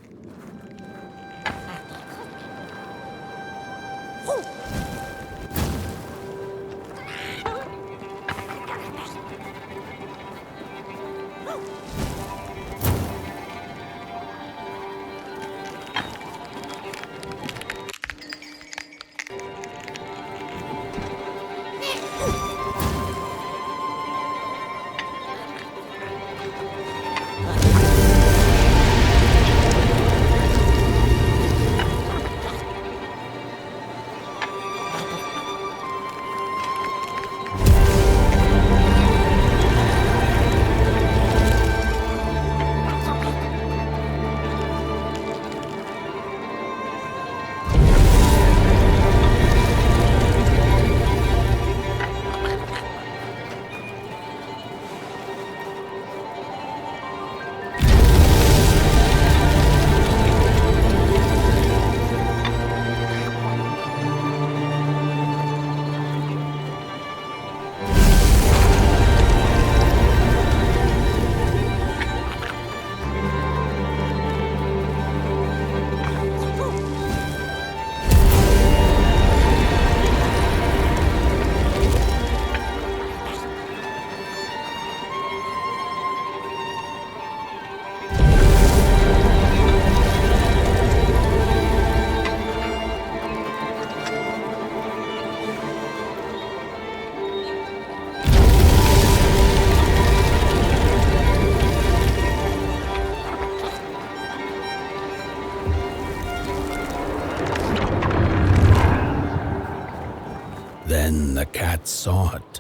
Then the cat saw it.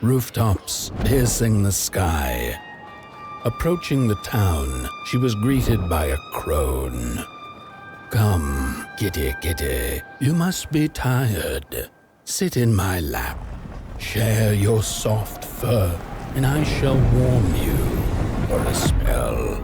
Rooftops piercing the sky. Approaching the town, she was greeted by a crone. "Come, kitty, kitty, you must be tired. Sit in my lap. Share your soft fur, and I shall warm you for a spell."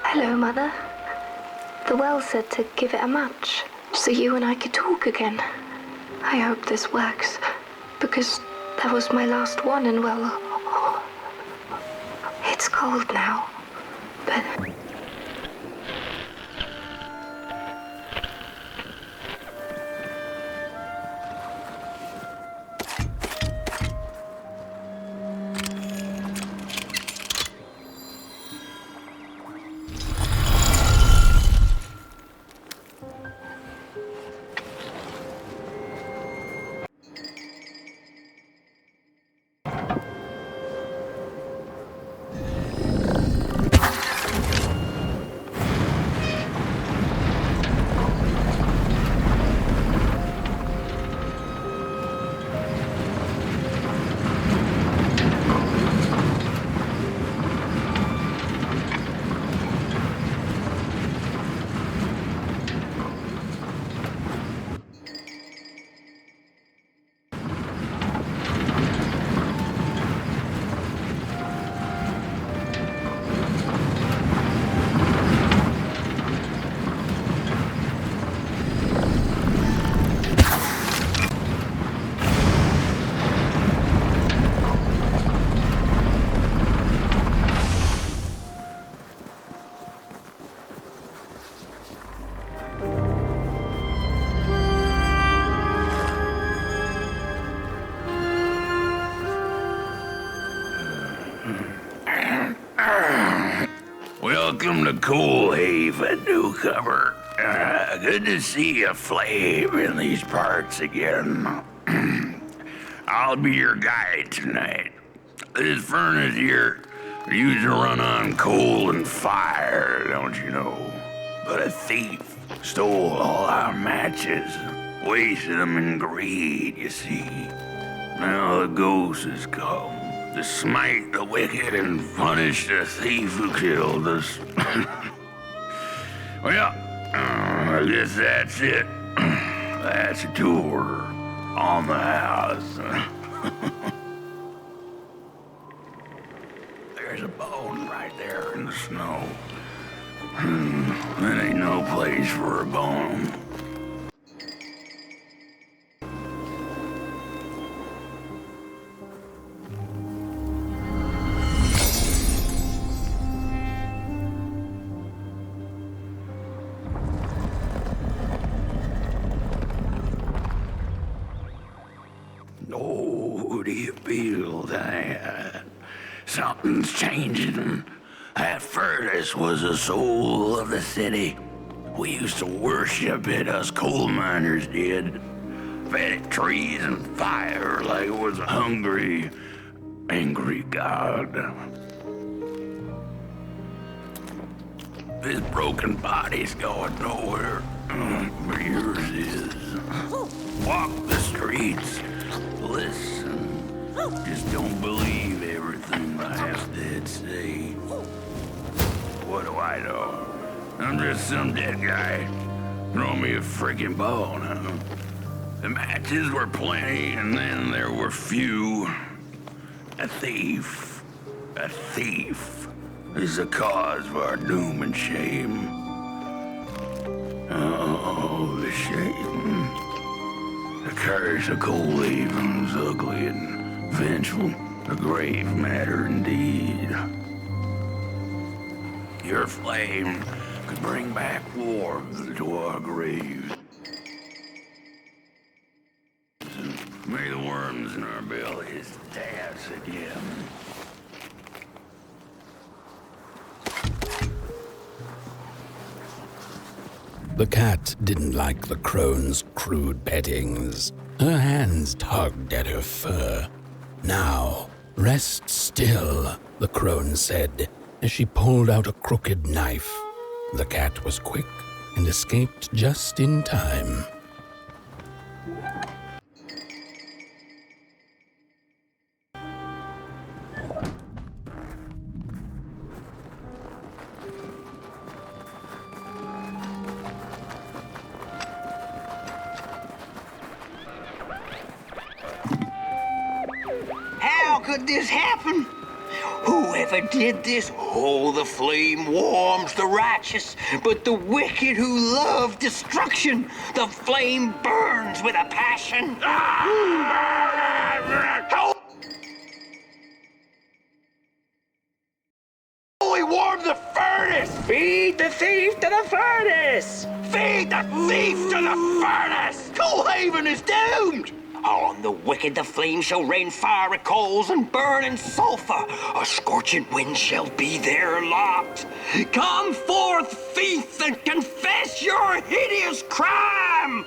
Hello, Mother. The well said to give it a match, so you and I could talk again. I hope this works, because that was my last one, and well, it's cold now, but... Welcome to Cool Haven, newcomer. Good to see a flame in these parts again. I'll be your guide tonight. This furnace here used to run on coal and fire, don't you know? But a thief stole all our matches, wasted them in greed, you see. Now the ghost has come to smite the wicked and punish the thief who killed us. Well, I guess that's it. That's a tour on the house. There's a bone right there in the snow. That ain't no place for a bone. Oh, do you feel that? Something's changing. That furnace was the soul of the city. We used to worship it, us coal miners did. Fed it trees and fire like it was a hungry, angry god. This broken body's going nowhere. But yours is. Walk the streets. Listen. Just don't believe everything the half-dead say. What do I know? I'm just some dead guy. Throw me a freaking bone, huh? The matches were plenty, and then there were few. A thief. A thief is the cause of our doom and shame. Oh, the shame. The curse of Cold Haven was ugly and vengeful. A grave matter indeed. Your flame could bring back warmth to our graves. May the worms in our bellies dance again. The cat didn't like the crone's crude pettings. Her hands tugged at her fur. Now, rest still, the crone said, as she pulled out a crooked knife. The cat was quick and escaped just in time. How could this happen? Whoever did this, oh, the flame warms the righteous, but the wicked who love destruction, the flame burns with a passion. Only warm the furnace! Feed the thief to the furnace! Feed the thief to the furnace! Coalhaven is doomed! On the wicked the flame shall rain fiery coals and burning sulphur. A scorching wind shall be their lot. Come forth, thief, and confess your hideous crime!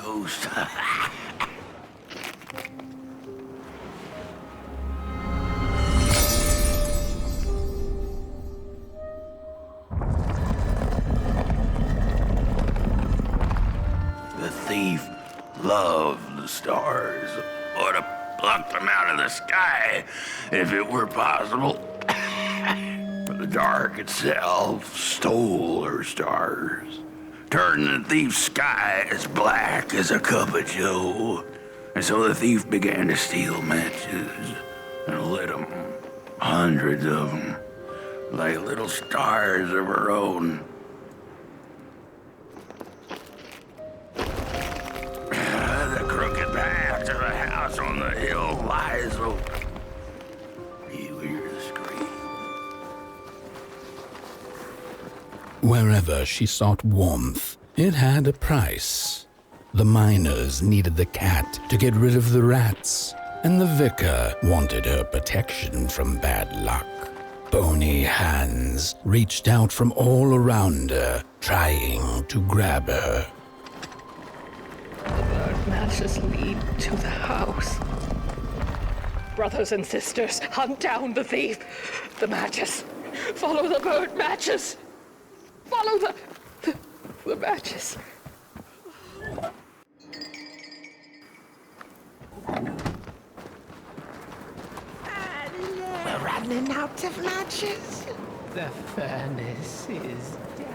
ghost. The thief loved the stars. Would have plucked them out of the sky if it were possible. But the dark itself stole her stars, turned the thief's sky as black as a cup of joe. And so the thief began to steal matches and lit them, hundreds of them, like little stars of her own. The crooked path to the house on the hill lies open. You hear the scream. Wherever she sought warmth, it had a price. The miners needed the cat to get rid of the rats, and the vicar wanted her protection from bad luck. Bony hands reached out from all around her, trying to grab her. The matches lead to the house. Brothers and sisters, hunt down the thief. The matches. Follow the bird matches. Follow the matches. We're running out of matches. The furnace is dead.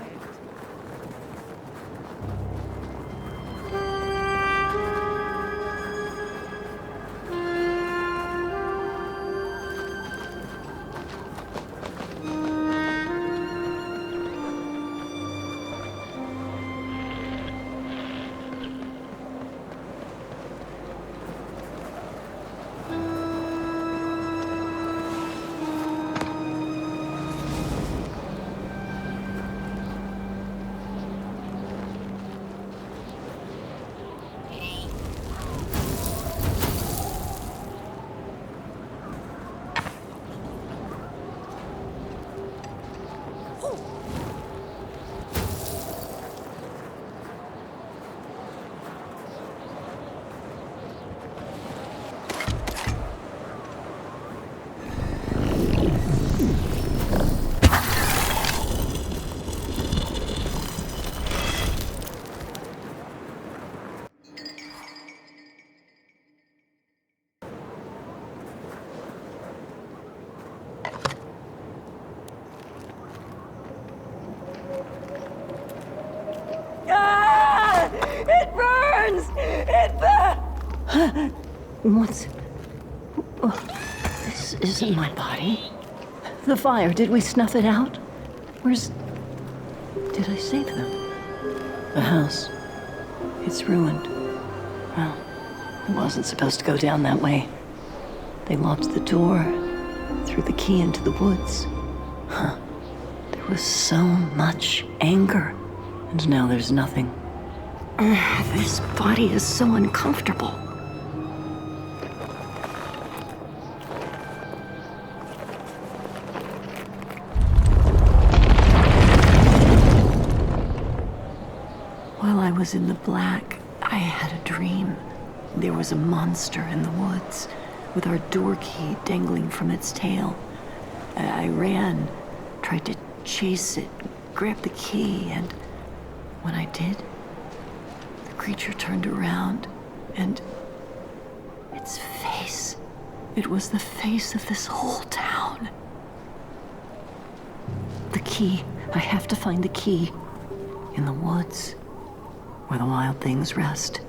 It burns! It burns! What's... Oh, this isn't my body. The fire, did we snuff it out? Where's... Did I save them? The house. It's ruined. Well, it wasn't supposed to go down that way. They locked the door, threw the key into the woods. Huh. There was so much anger, and now there's nothing. This body is so uncomfortable. While I was in the black, I had a dream. There was a monster in the woods, with our door key dangling from its tail. I ran, tried to chase it, grab the key, and when I did, the creature turned around, and its face, it was the face of this whole town. The key, I have to find the key, in the woods, where the wild things rest.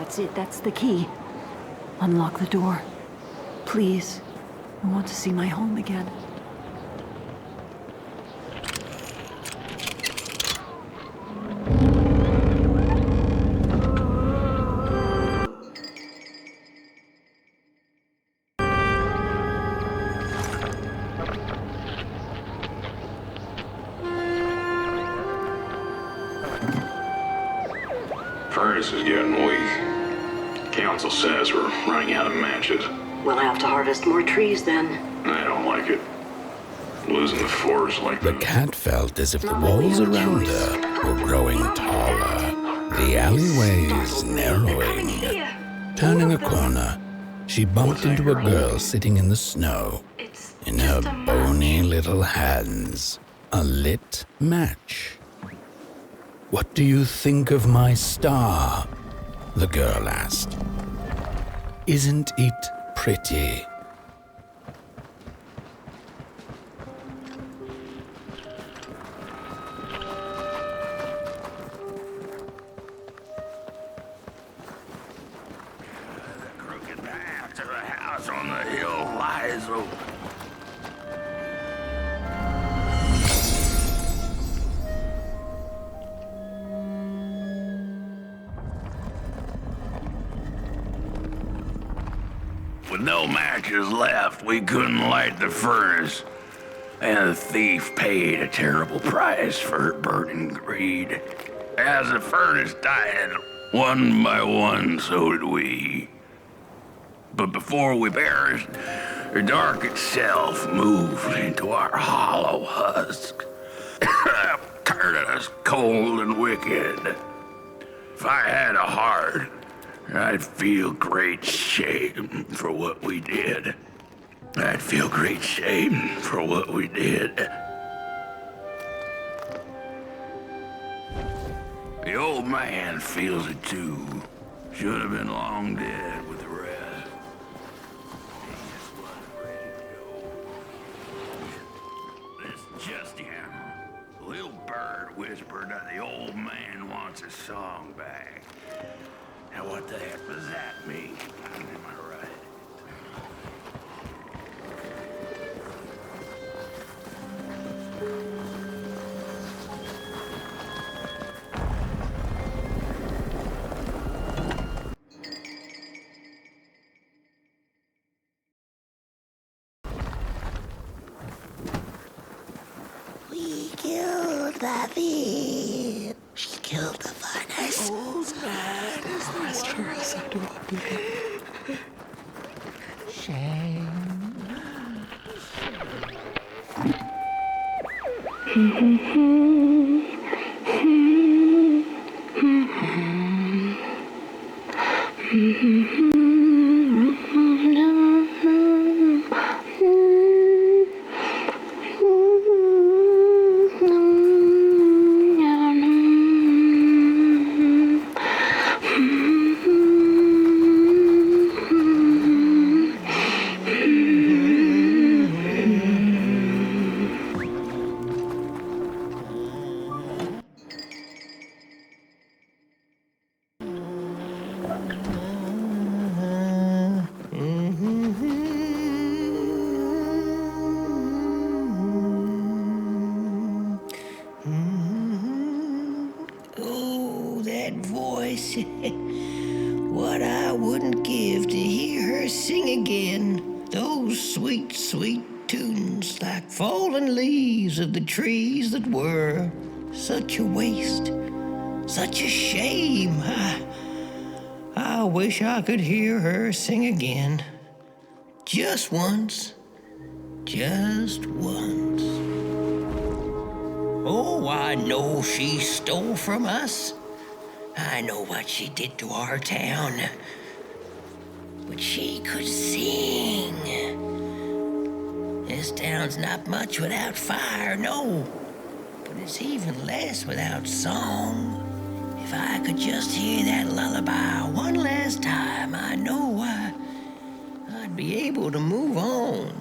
That's it. That's the key. Unlock the door. Please. I want to see my home again. Furnace is getting weak. Council says we're running out of matches. We'll have to harvest more trees then. I don't like it. Losing the force like The cat felt as if the walls around her were growing taller, the alleyways narrowing. Turning a corner, she bumped into a girl sitting in the snow. In her bony little hands, a lit match. "What do you think of my star?" the girl asked. "Isn't it pretty?" The crooked path to the house on the hill lies open. With no matches left, we couldn't light the furnace. And the thief paid a terrible price for her burning greed. As the furnace died, one by one, so did we. But before we perished, the dark itself moved into our hollow husk, turning us cold and wicked. If I had a heart, I'd feel great shame for what we did. I'd feel great shame for what we did. The old man feels it too. Should have been long dead with the rest. He just wasn't ready to go. This just him. The little bird whispered that the old man wants his song back. Now what the heck does that mean? Am I right? We killed the thief. She killed the furnace. Shame. Oh, that voice. What I wouldn't give to hear her sing again. Those sweet, sweet tunes like fallen leaves of the trees that were. Such a waste. Such a shame. I wish I could hear her sing again. Just once. Just once. Oh, I know she stole from us. I know what she did to our town. But she could sing. This town's not much without fire, no. But it's even less without song. If I could just hear that lullaby one last time, I know I'd be able to move on.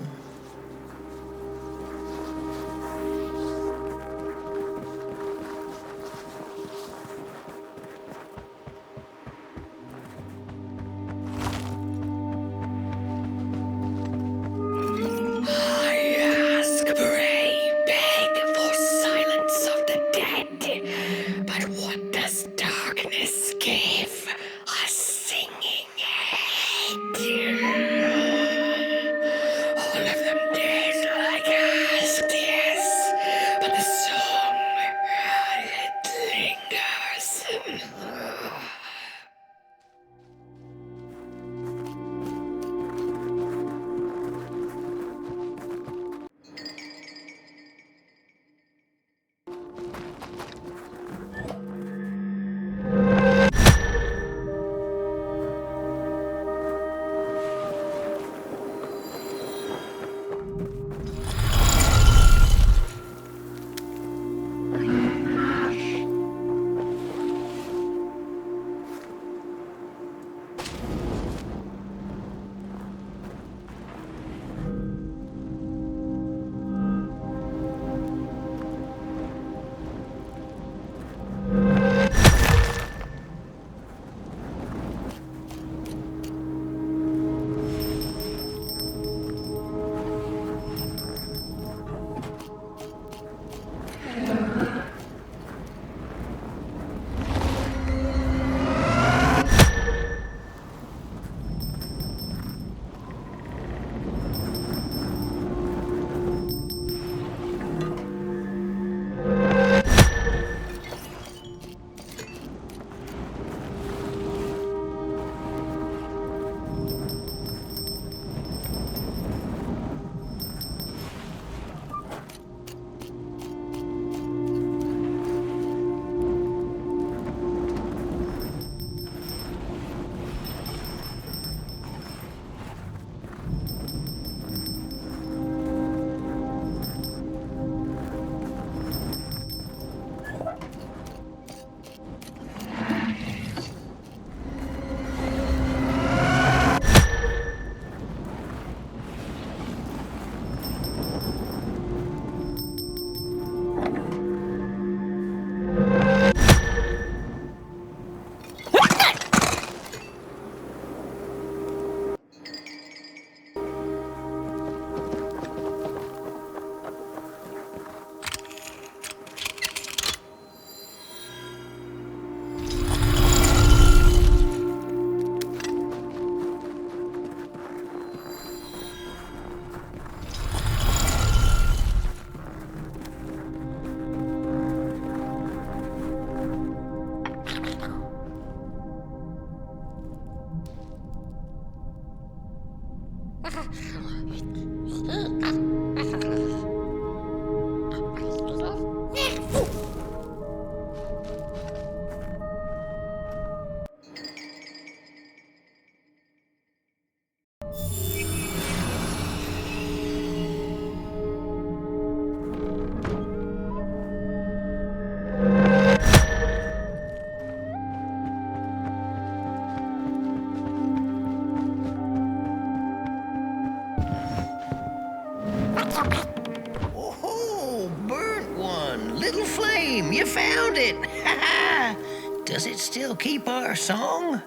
flame! You found it! Ha ha! Does it still keep our song?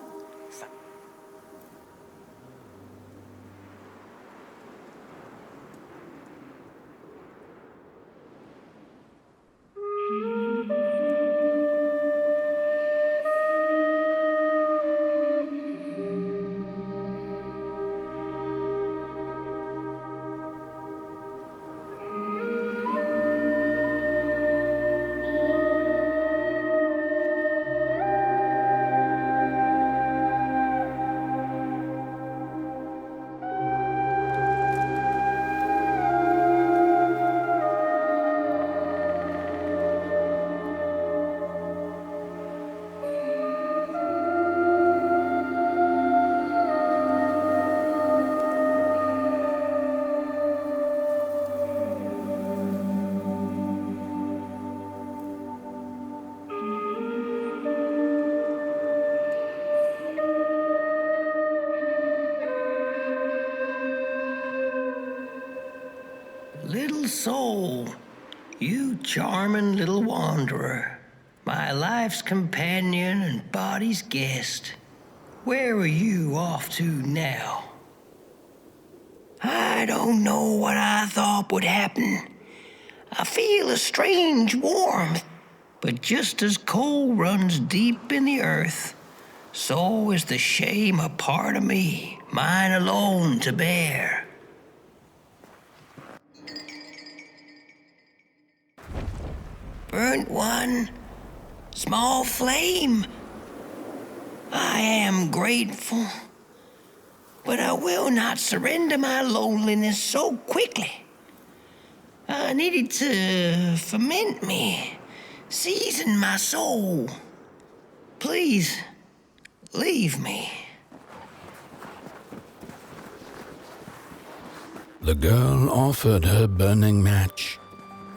Little soul, you charming little wanderer, my life's companion and body's guest. Where are you off to now? I don't know what I thought would happen. I feel a strange warmth, but just as coal runs deep in the earth, so is the shame a part of me, mine alone to bear. Burnt one, small flame. I am grateful, but I will not surrender my loneliness so quickly. I needed to ferment me, season my soul. Please, leave me. The girl offered her burning match,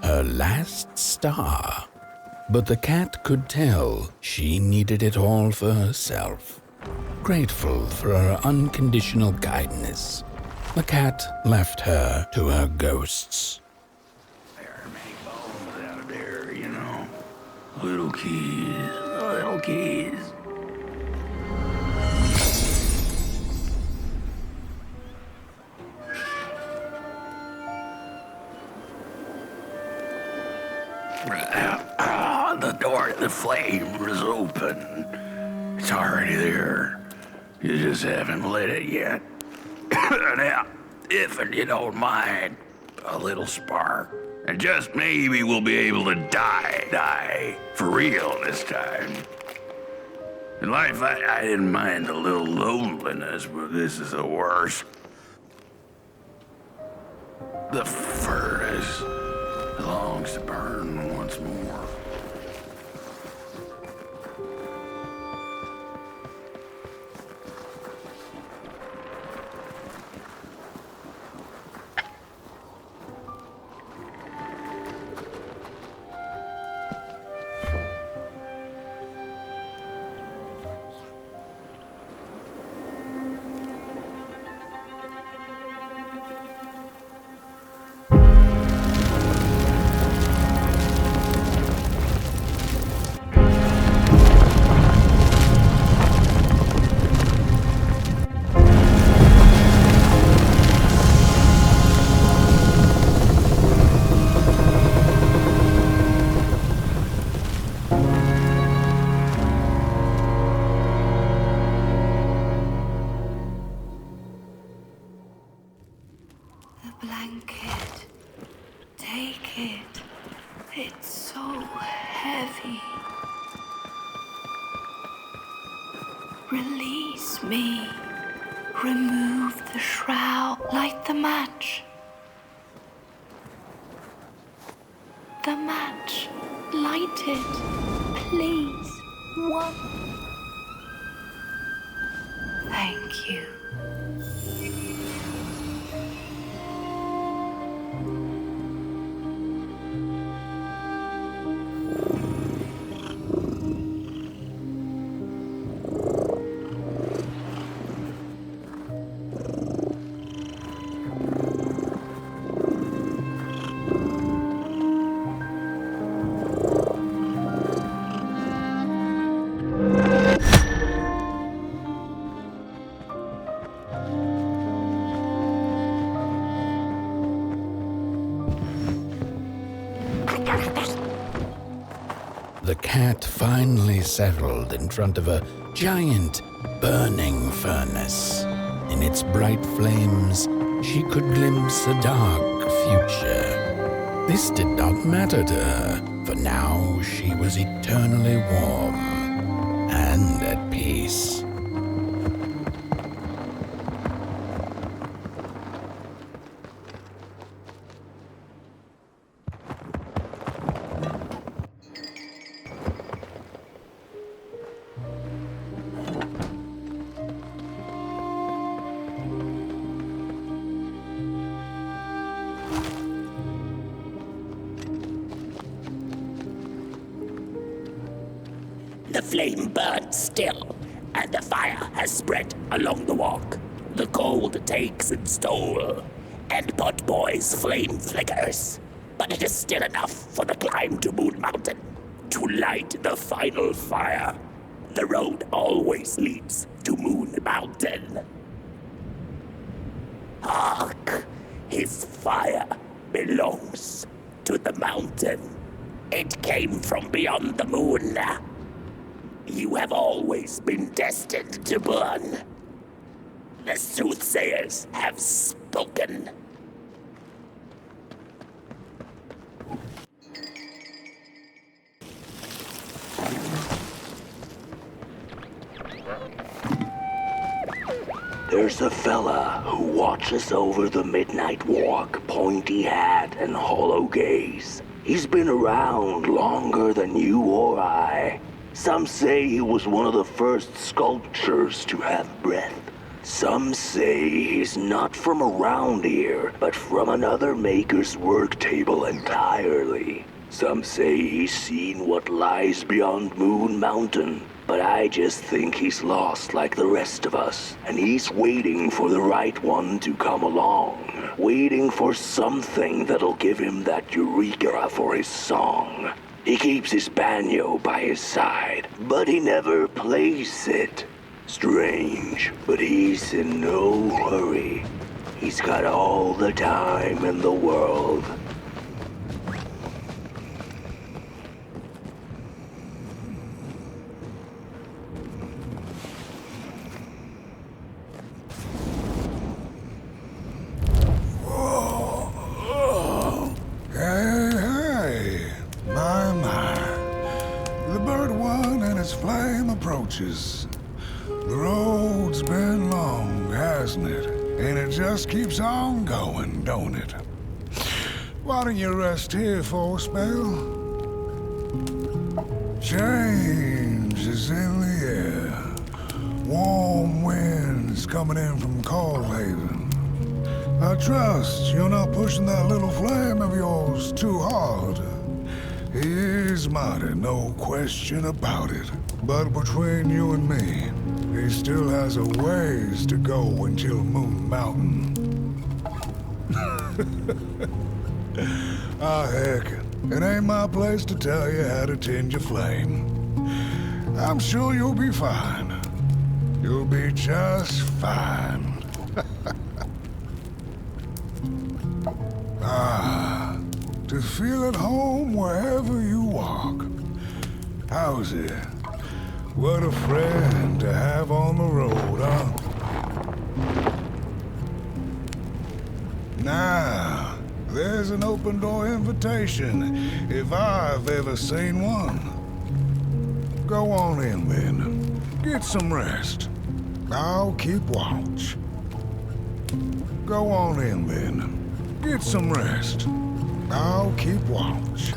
her last star, but the cat could tell she needed it all for herself. Grateful for her unconditional kindness, the cat left her to her ghosts. There are many bones out there, you know. Little keys, little keys. The door to the flame is open. It's already there. You just haven't lit it yet. Now, if you don't mind, a little spark. And just maybe we'll be able to die for real this time. In life, I didn't mind a little loneliness, but this is the worst. The furnace longs to burn once more. Blanket. Take it. It's so heavy. Release me. Remove the shroud. Light the match. The match. Light it. Please. One. Thank you. the cat finally settled in front of a giant burning furnace. In its bright flames, she could glimpse a dark future. This did not matter to her, for now she was eternally warm and at peace. The flame burns still, and the fire has spread along the walk. The cold takes its toll, and Potboy's flame flickers. But it is still enough for the climb to Moon Mountain, to light the final fire. The road always leads to Moon Mountain. Hark! His fire belongs to the mountain. It came from beyond the moon. You have always been destined to burn. The soothsayers have spoken. There's a fella who watches over the midnight walk, pointy hat and hollow gaze. He's been around longer than you or I. Some say he was one of the first sculptures to have breath. Some say he's not from around here, but from another maker's work table entirely. Some say he's seen what lies beyond Moon Mountain, but I just think he's lost like the rest of us, and he's waiting for the right one to come along, waiting for something that'll give him that eureka for his song. He keeps his banjo by his side, but he never plays it. Strange, but he's in no hurry. He's got all the time in the world. The road's been long, hasn't it? And it just keeps on going, don't it? Why don't you rest here for a spell? Change is in the air. Warm winds coming in from Coldhaven. I trust you're not pushing that little flame of yours too hard. He is mighty, no question about it. But between you and me, he still has a ways to go until Moon Mountain. Heck, it ain't my place to tell you how to tend your flame. I'm sure you'll be fine. You'll be just fine. To feel at home wherever you walk. How's it? What a friend to have on the road, huh? Now, there's an open door invitation, if I've ever seen one. Go on in then. Get some rest. I'll keep watch. Go on in then. Get some rest. I'll keep watch.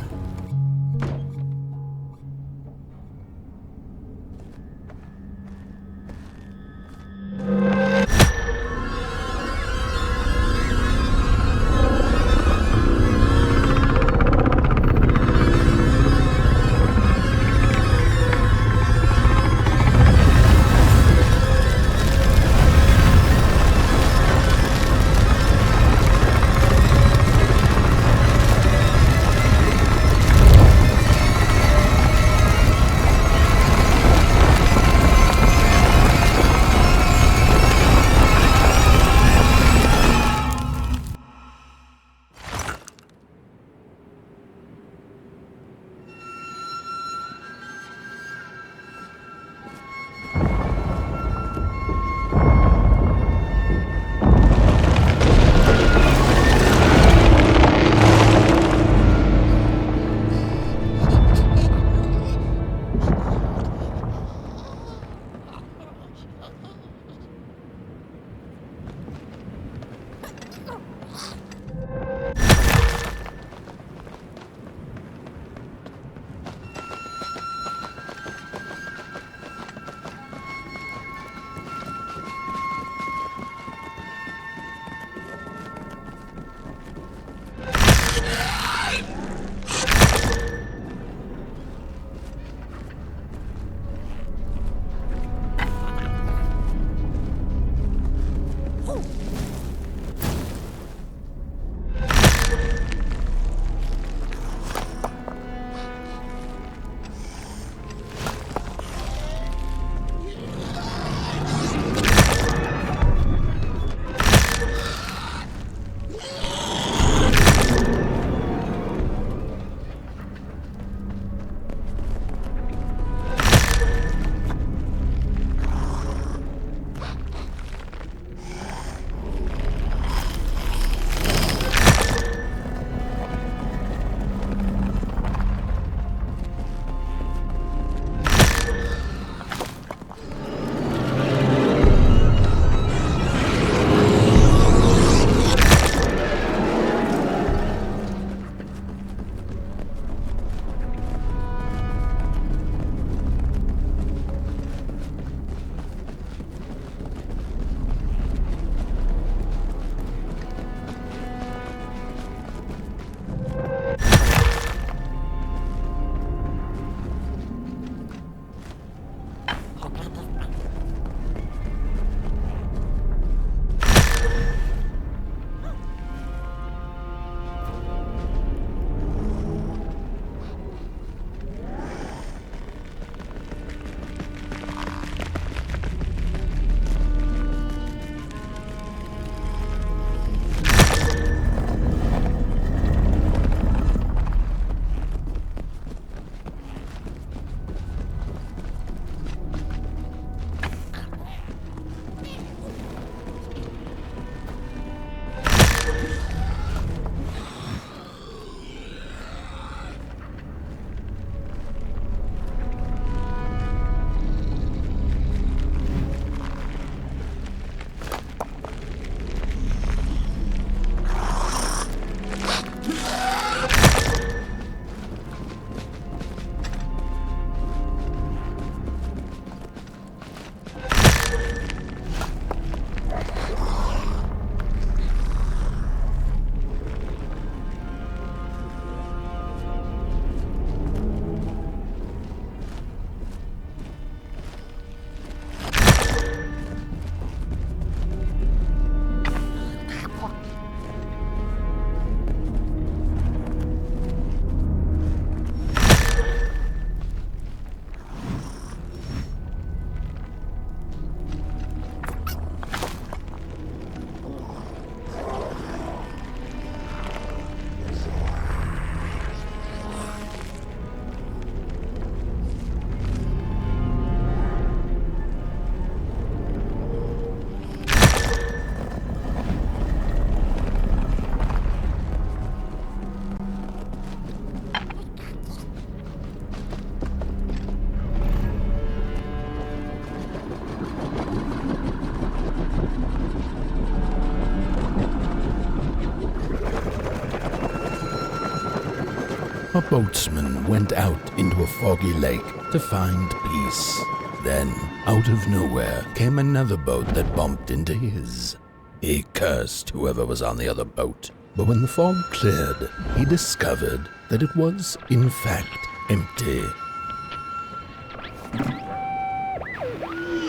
boatsman went out into a foggy lake to find peace. Then, out of nowhere, came another boat that bumped into his. He cursed whoever was on the other boat, but when the fog cleared, he discovered that it was, in fact, empty.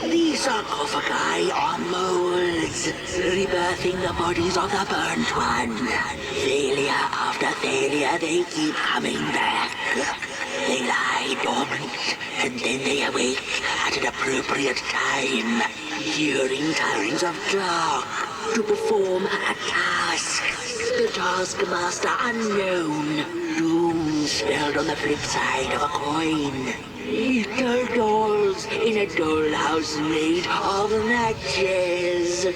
These sarcophagi are molds, rebirthing the bodies of the burnt one. Failure after failure, they keep coming back. They lie dormant, and then they awake at an appropriate time, during times of dark, to perform a task. The taskmaster unknown, doom spelled on the flip side of a coin. Little dolls in a dollhouse made of matches.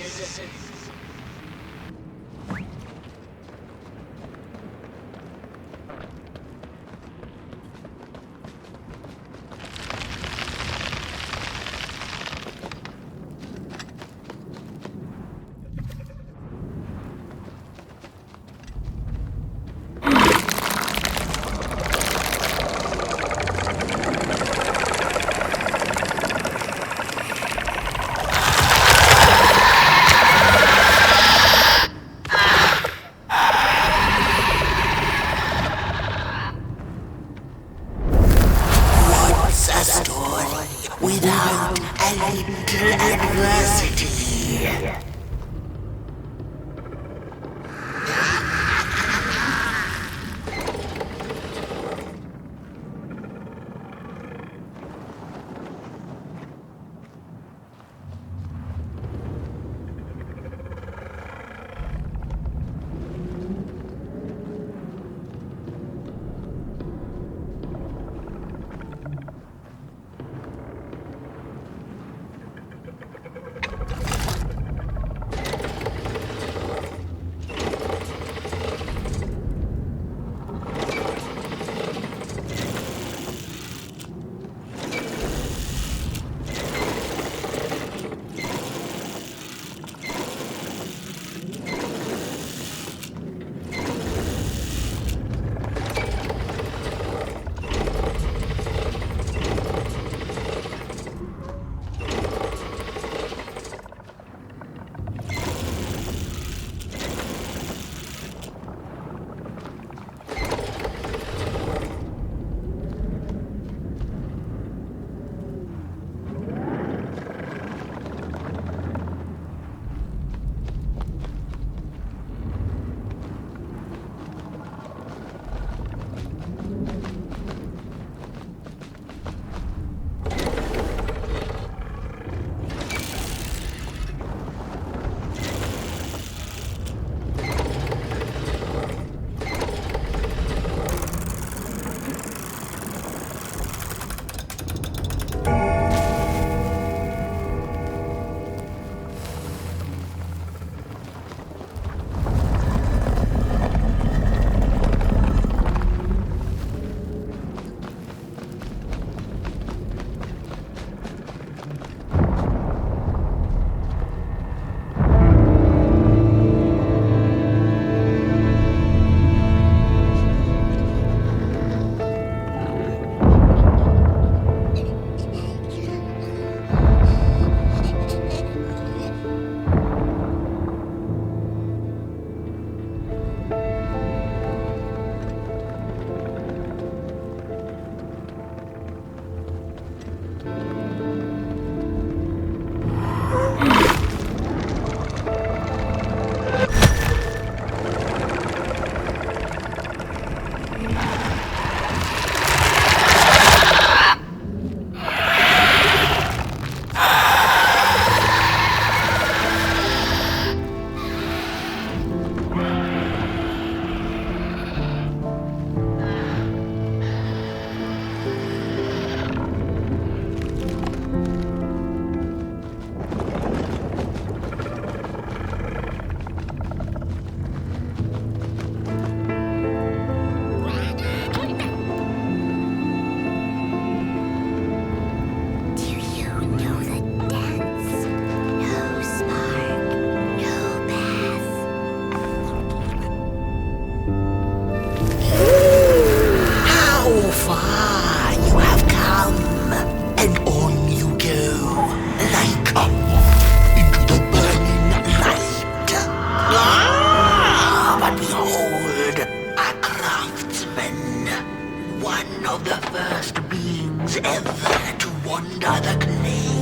of the first beings ever to wander the clay.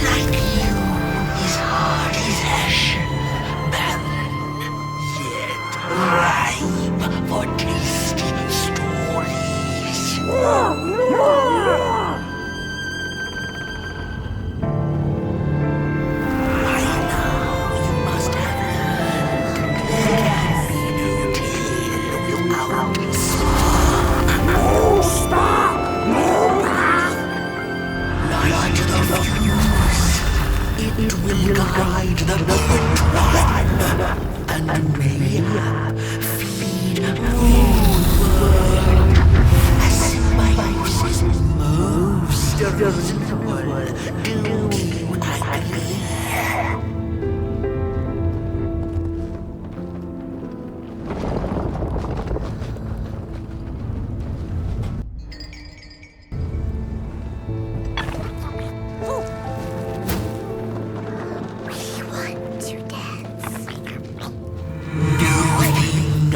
Like you, his heart is ashen, barren, yet ripe for tasty stories. By now you must have learned there can be no tale without spark. No spark, no path. Light the fuse. It will guide the burnt one, and mayhap feed moonward. A symbiosis most reasonable. Do you agree?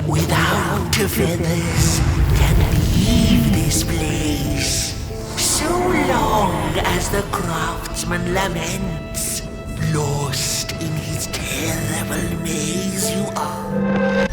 Without feathers can leave this place. So long as the craftsman laments, lost in his terrible maze you are.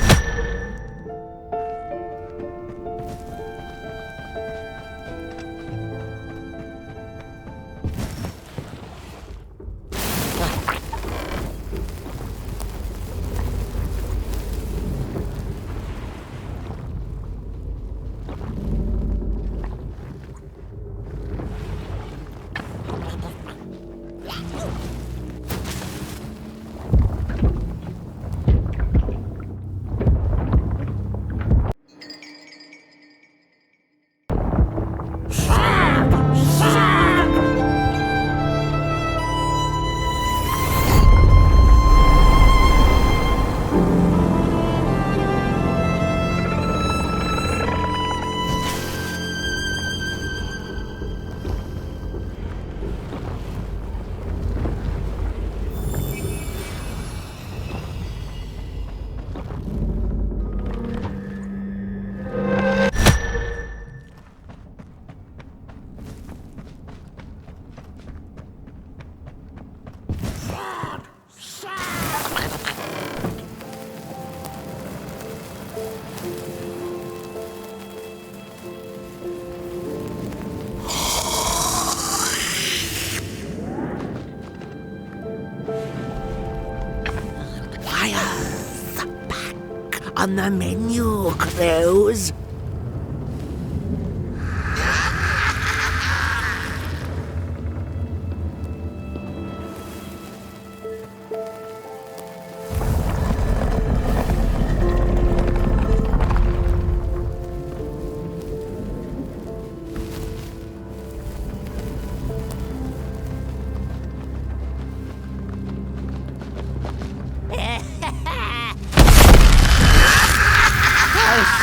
On the menu, Crows.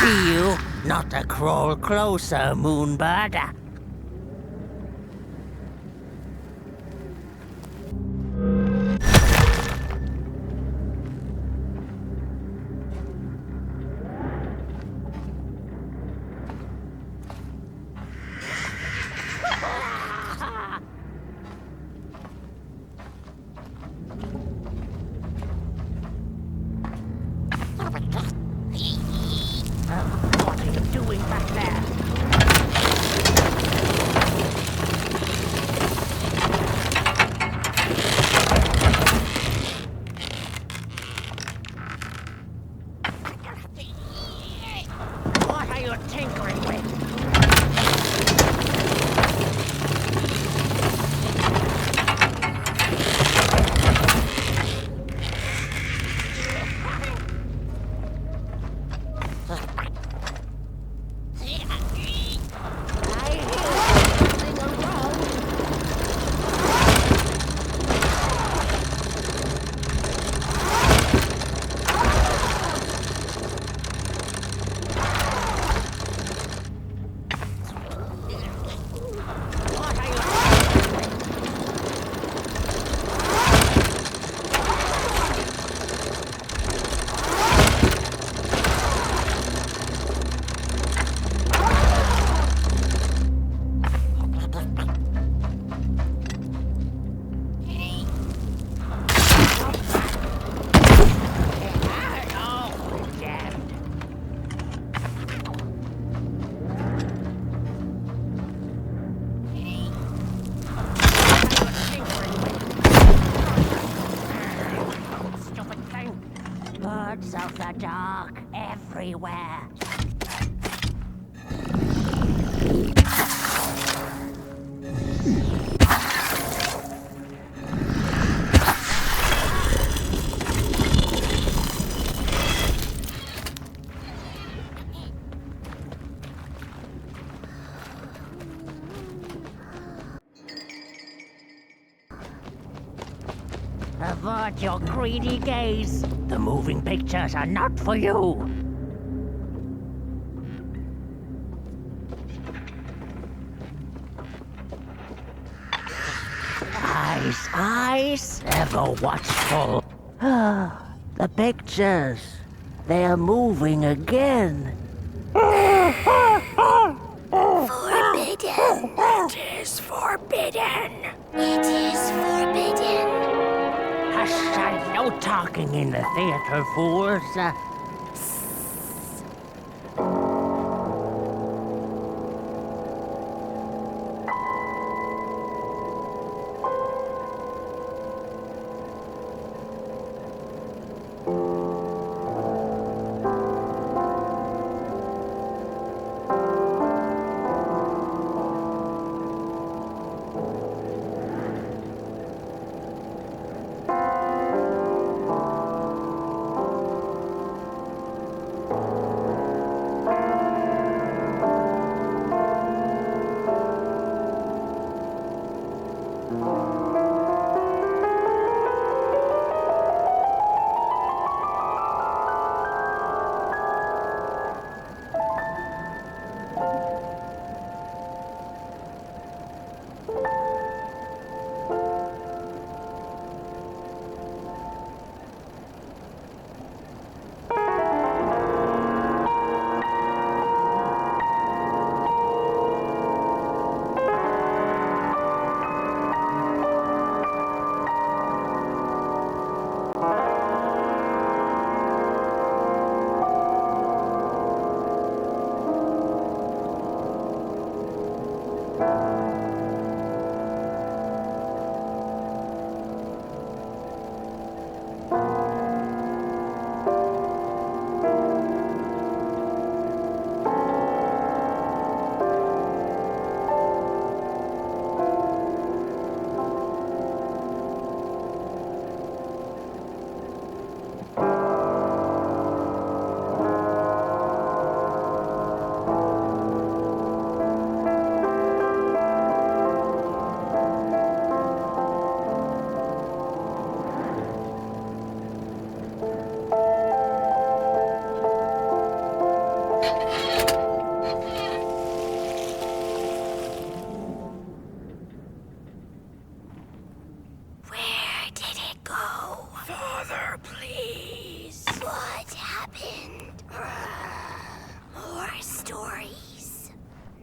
See you, not to crawl closer, Moonbird. What are you doing back there? What are you tinkering with? Avert your greedy gaze. The moving pictures are not for you. Eyes, ever watchful. The pictures, they're moving again. Forbidden. It is forbidden. It is forbidden. Hush, no talking in the theater, fools.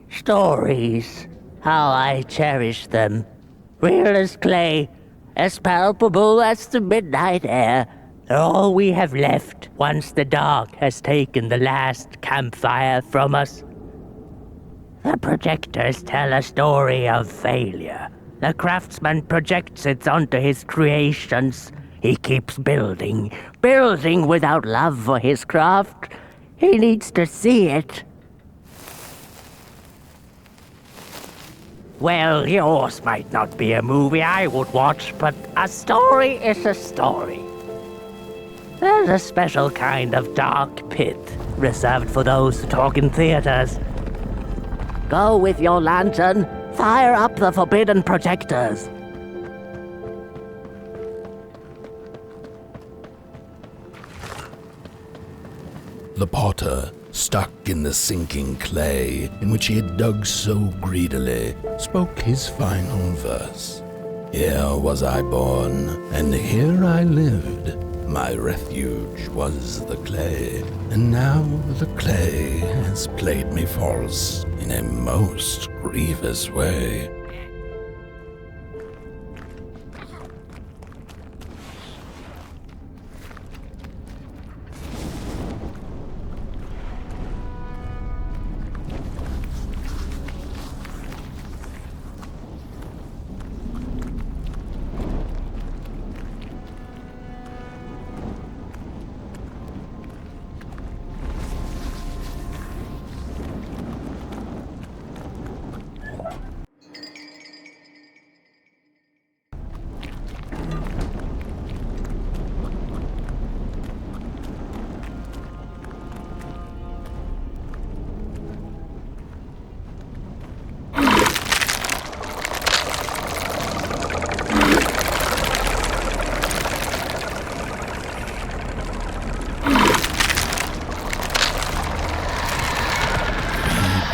Stories. How I cherish them. Real as clay, as palpable as the midnight air. They're all we have left once the dark has taken the last campfire from us. The projectors tell a story of failure. The craftsman projects it onto his creations. He keeps building without love for his craft. He needs to see it. Well, yours might not be a movie I would watch, but a story is a story. There's a special kind of dark pit reserved for those who talk in theaters. Go with your lantern, fire up the forbidden projectors. The potter, stuck in the sinking clay in which he had dug so greedily, spoke his final verse. Here was I born, and here I lived. My refuge was the clay, and now the clay has played me false in a most grievous way.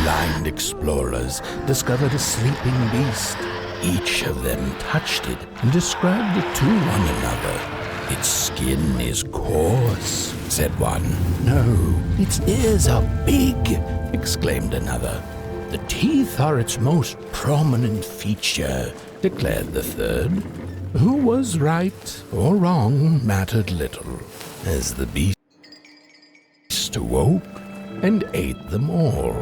blind explorers discovered a sleeping beast. Each of them touched it and described it to one another. Its skin is coarse, said one. No, its ears are big, exclaimed another. The teeth are its most prominent feature, declared the third. Who was right or wrong mattered little, as the beast awoke and ate them all.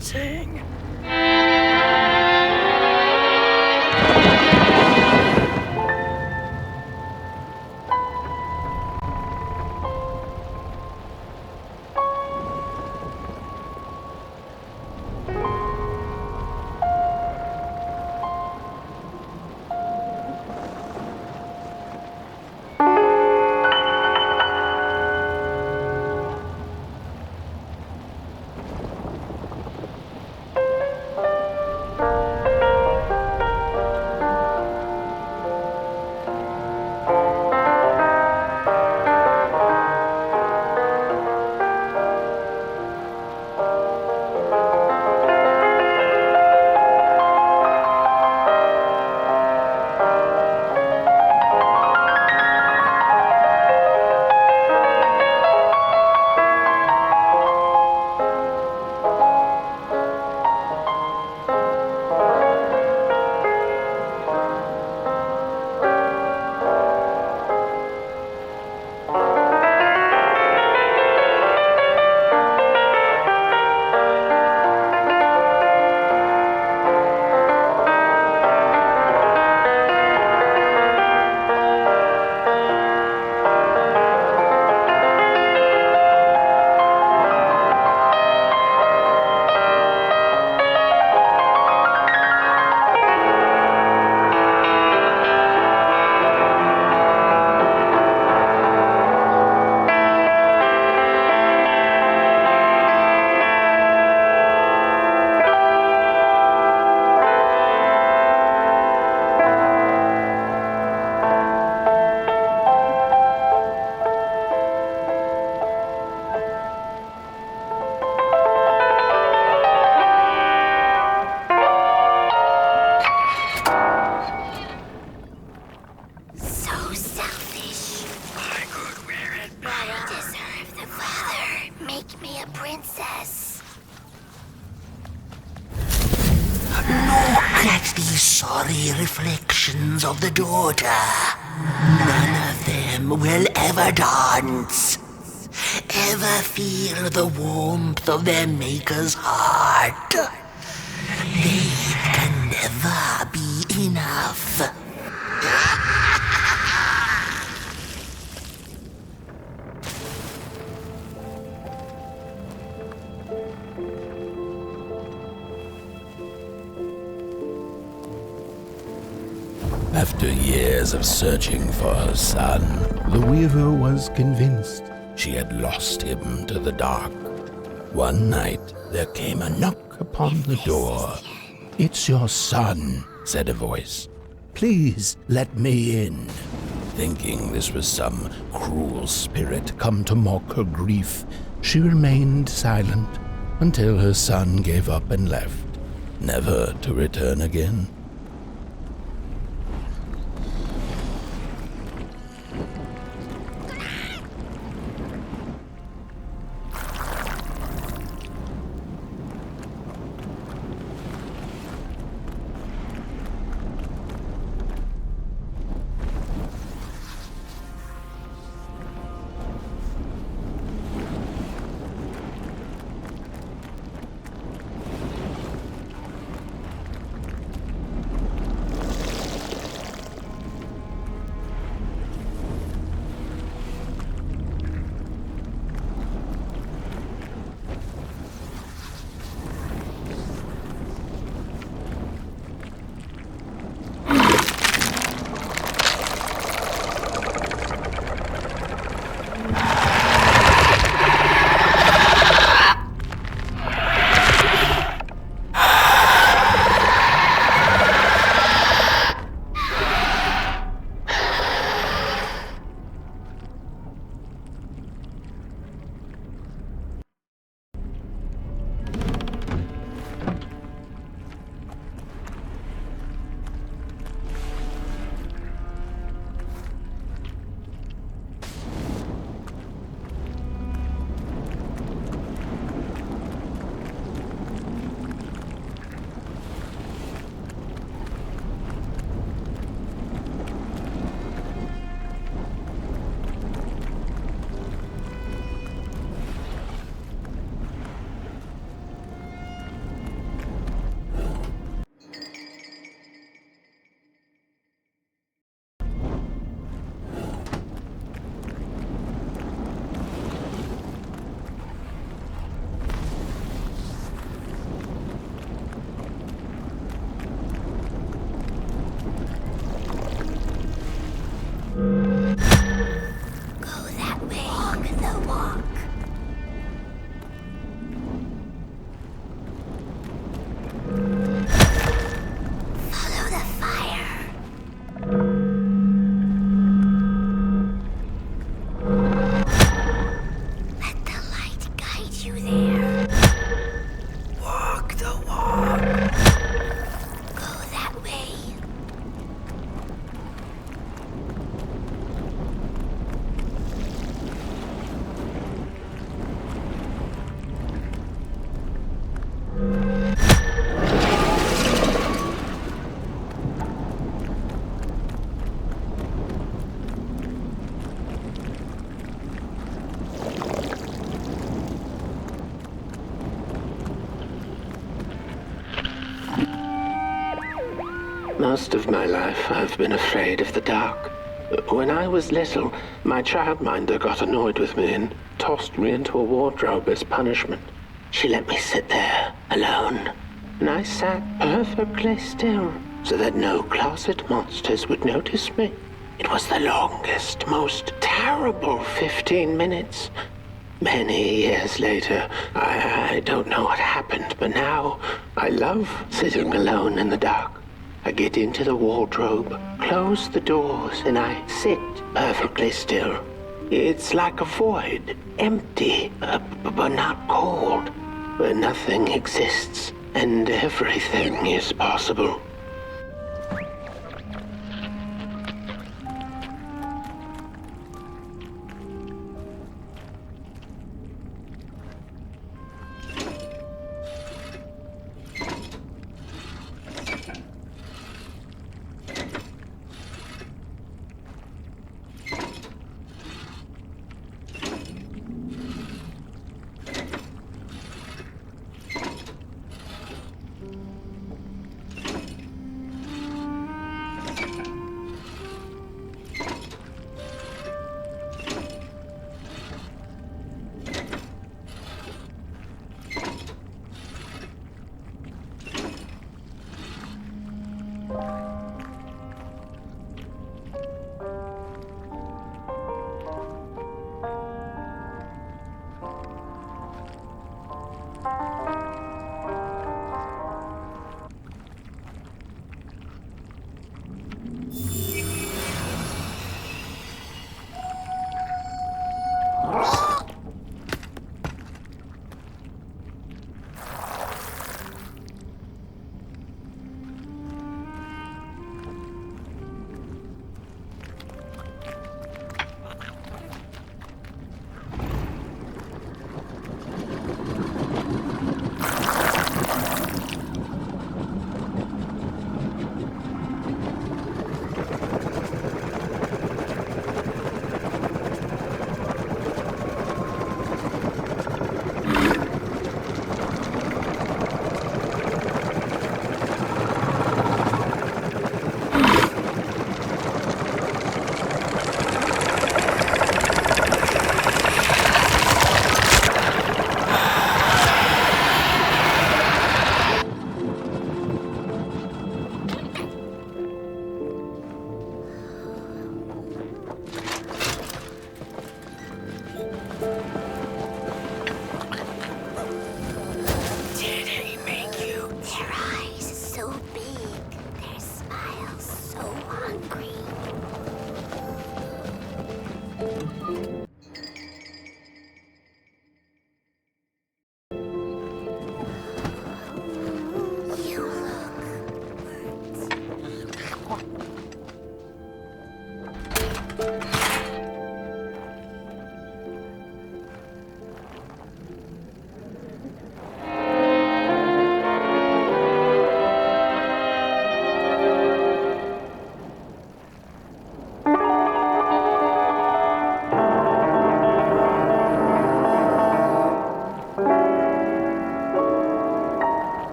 starting. Sorry reflections of the daughter. None of them will ever dance. Ever feel the warmth of their maker's heart. They can never be enough. After years of searching for her son, the weaver was convinced she had lost him to the dark. One night, there came a knock upon the door. "It's your son," said a voice. "Please let me in." Thinking this was some cruel spirit come to mock her grief, she remained silent until her son gave up and left, never to return again. you there. Walk the walk. Go that way. Most of my life, I've been afraid of the dark. When I was little, my childminder got annoyed with me and tossed me into a wardrobe as punishment. She let me sit there, alone, and I sat perfectly still so that no closet monsters would notice me. It was the longest, most terrible 15 minutes. Many years later, I don't know what happened, but now I love sitting alone in the dark. I get into the wardrobe, close the doors, and I sit perfectly still. It's like a void, empty, but not cold, where nothing exists and everything is possible.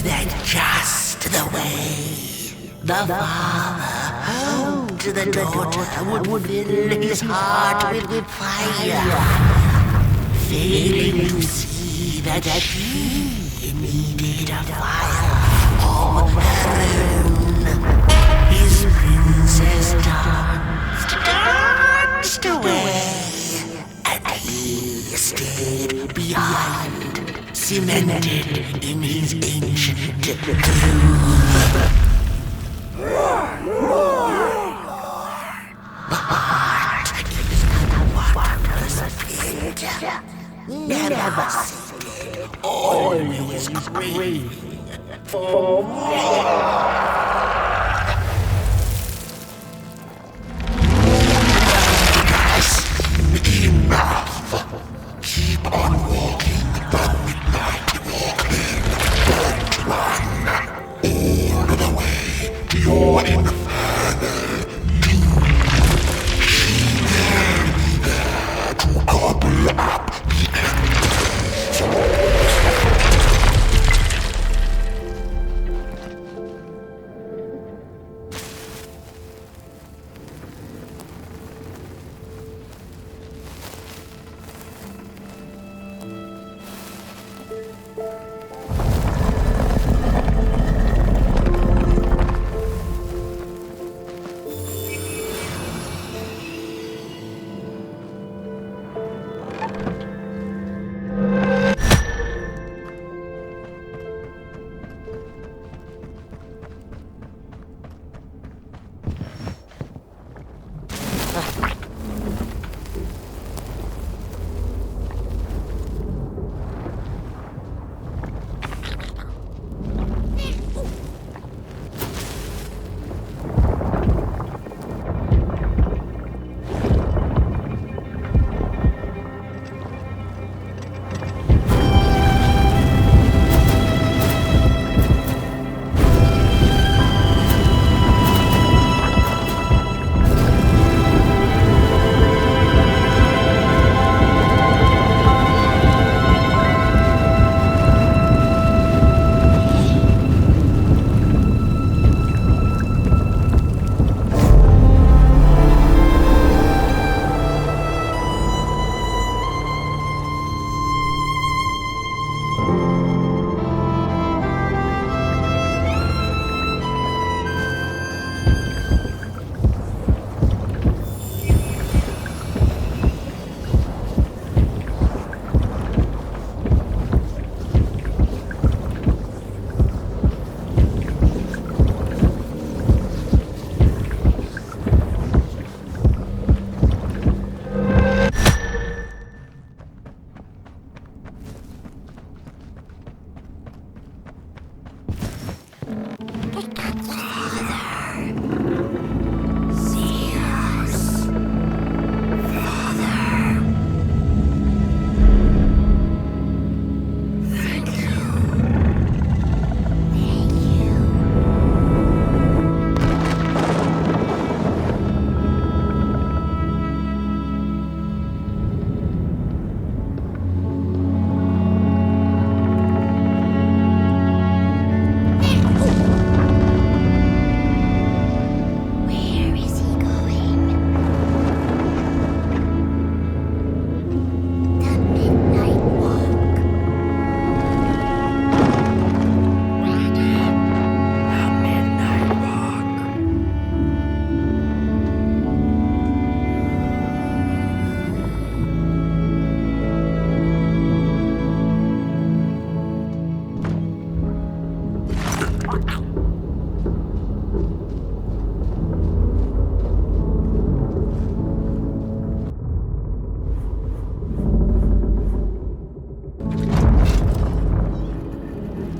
that just the way the father home to the daughter would fill his heart with fire, failing to see that she needed a fire of her own. His princess danced away, and he stayed behind, cemented in his ancient doom. Never seated, always craving for more. Enough. Keep on walking the midnight walking. Don't run. All the way to your infernal doom. She will be there to gobble up the empty.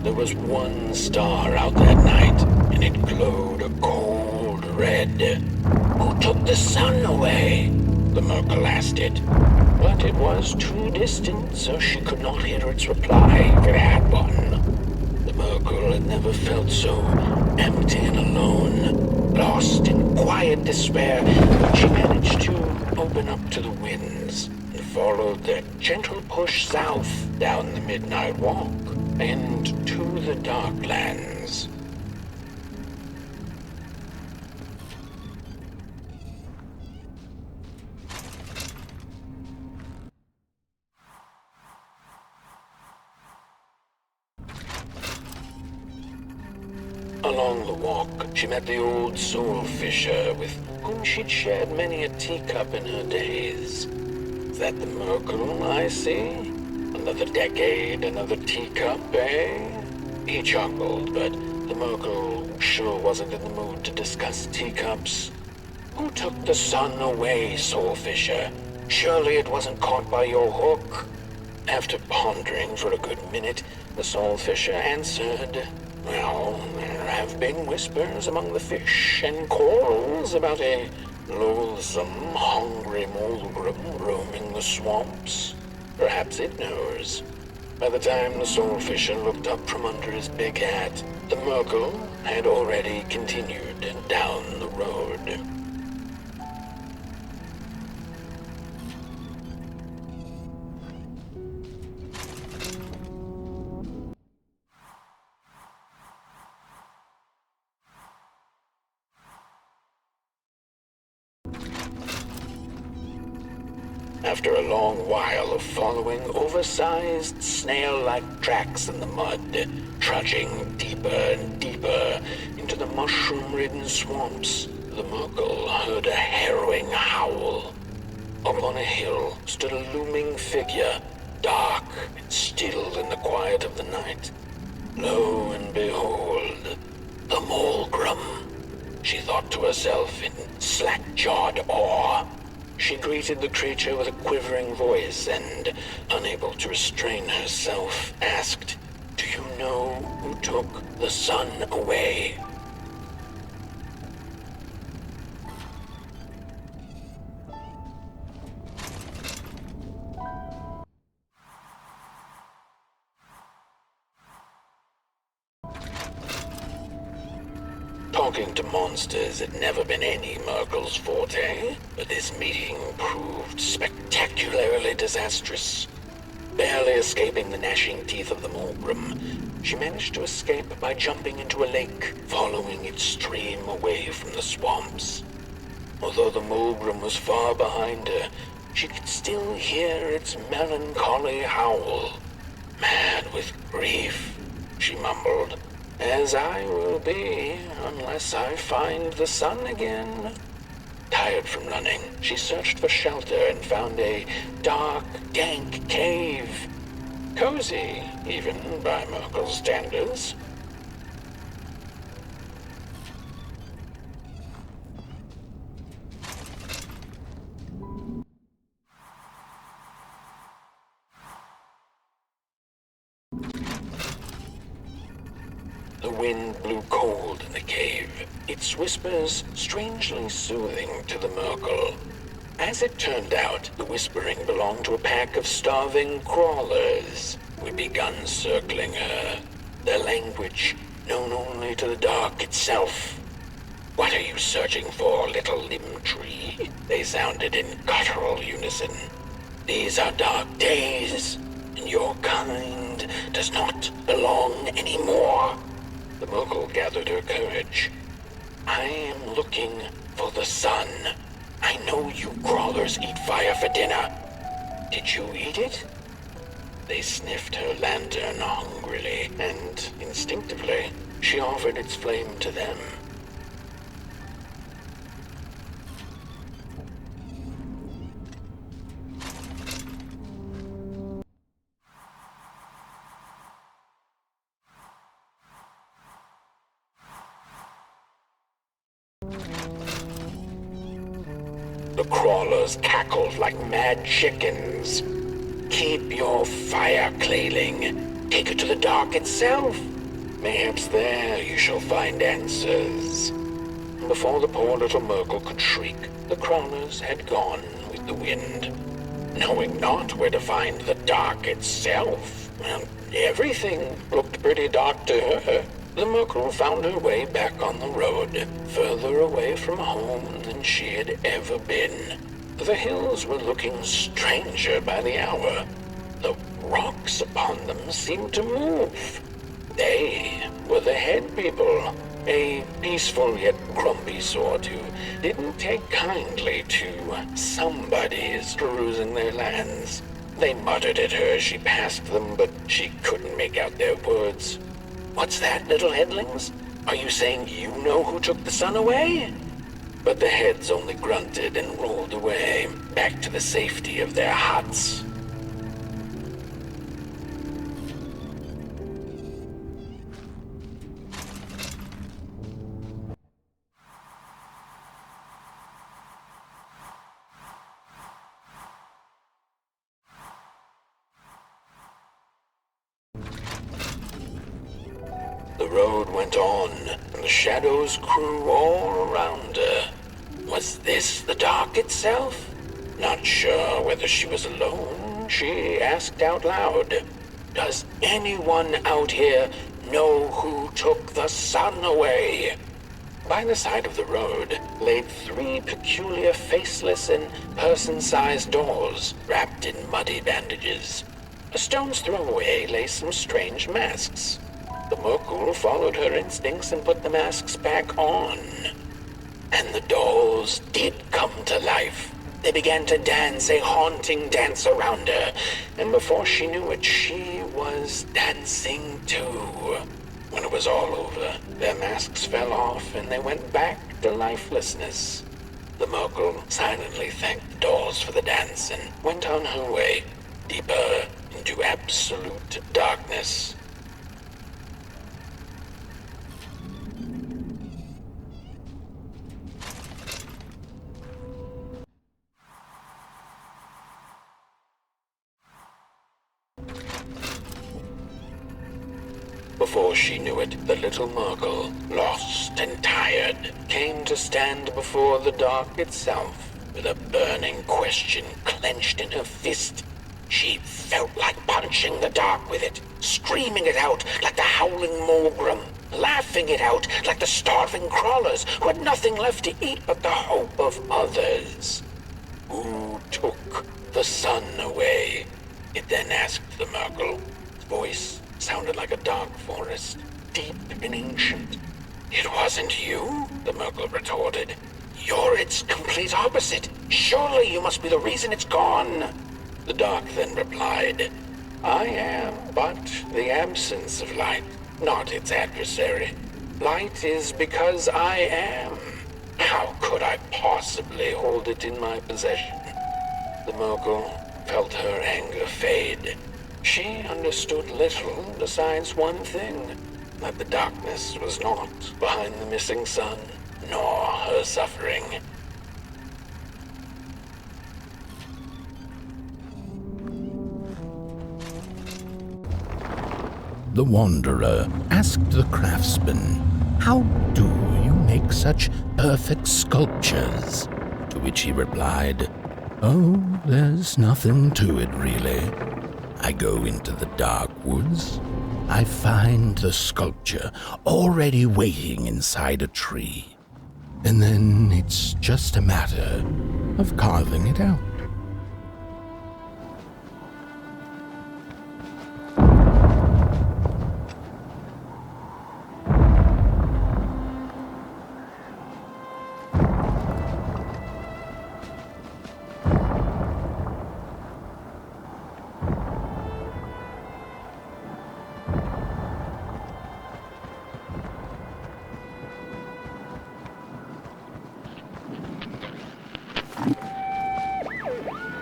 There was one star out that night, and it glowed a cold red. Who took the sun away? The Merkel asked it. But it was too distant, so she could not hear its reply if it had one. The Merkel had never felt so empty and alone, lost in quiet despair, but she managed to open up to the winds and followed their gentle push south down the midnight walk. and to the Darklands. Along the walk, she met the old soul fisher with whom she'd shared many a teacup in her days. Is that the Merkle I see? Another decade, another teacup, eh? He chuckled, but the Merkle sure wasn't in the mood to discuss teacups. Who took the sun away, soul fisher? Surely it wasn't caught by your hook. After pondering for a good minute, the soul fisher answered, well, there have been whispers among the fish and corals about a loathsome, hungry Mulgrim roaming the swamps. Perhaps it knows. By the time the soul fisher looked up from under his big hat, the Merkle had already continued down the road. After a long while of following oversized snail-like tracks in the mud, trudging deeper and deeper into the mushroom-ridden swamps, the Merkle heard a harrowing howl. Up on a hill stood a looming figure, dark and still in the quiet of the night. Lo and behold, the Mulgrim, she thought to herself in slack-jawed awe. She greeted the creature with a quivering voice and, unable to restrain herself, asked, "Do you know who took the sun away?" Talking to monsters had never been any Merkle's forte, but this meeting proved spectacularly disastrous. Barely escaping the gnashing teeth of the Mulgrim, she managed to escape by jumping into a lake, following its stream away from the swamps. Although the Mulgrim was far behind her, she could still hear its melancholy howl. Mad with grief, she mumbled, "As I will be, unless I find the sun again." Tired from running, she searched for shelter and found a dark, dank cave. Cozy, even by Merkle's standards. The wind blew cold in the cave, its whispers strangely soothing to the Merkle. As it turned out, the whispering belonged to a pack of starving crawlers who had begun circling her, their language known only to the dark itself. "What are you searching for, little limb tree?" they sounded in guttural unison. "These are dark days, and your kind does not belong anymore." The Merkle gathered her courage. "I am looking for the sun. I know you crawlers eat fire for dinner. Did you eat it?" They sniffed her lantern hungrily, and instinctively, she offered its flame to them. The crawlers cackled like mad chickens. "Keep your fire cleaning. Take it to the dark itself. Mayhaps there you shall find answers." Before the poor little Merkle could shriek, the crawlers had gone with the wind. Knowing not where to find the dark itself, well, everything looked pretty dark to her. The Merkle found her way back on the road, further away from home than she had ever been. The hills were looking stranger by the hour. The rocks upon them seemed to move. They were the head people, a peaceful yet grumpy sort who didn't take kindly to somebody's perusing their lands. They muttered at her as she passed them, but she couldn't make out their words. "What's that, little headlings? Are you saying you know who took the sun away?" But the heads only grunted and rolled away, back to the safety of their huts. The road went on, and the shadows grew all around her. Was this the dark itself? Not sure whether she was alone, she asked out loud, "Does anyone out here know who took the sun away?" By the side of the road lay 3 peculiar faceless and person-sized dolls wrapped in muddy bandages. A stone's throw away lay some strange masks. The Merkle followed her instincts and put the masks back on. And the dolls did come to life. They began to dance a haunting dance around her, and before she knew it, she was dancing too. When it was all over, their masks fell off and they went back to lifelessness. The Merkle silently thanked the dolls for the dance and went on her way, deeper into absolute darkness. Before she knew it, the little Merkle, lost and tired, came to stand before the dark itself, with a burning question clenched in her fist. She felt like punching the dark with it, screaming it out like the howling Morgrim, laughing it out like the starving crawlers who had nothing left to eat but the hope of others. Who took the sun away? It then asked the Merkle. Its voice sounded like a dark forest, deep and ancient. "It wasn't you," the Merkle retorted. "You're its complete opposite. Surely you must be the reason it's gone." The dark then replied, "I am but the absence of light, not its adversary. Light is because I am. How could I possibly hold it in my possession?" The Merkle felt her anger fade. She understood little besides one thing, that the darkness was not behind the missing sun, nor her suffering. The Wanderer asked the craftsman, "How do you make such perfect sculptures?" To which he replied, "Oh, there's nothing to it really. I go into the dark woods. I find the sculpture already waiting inside a tree. And then it's just a matter of carving it out."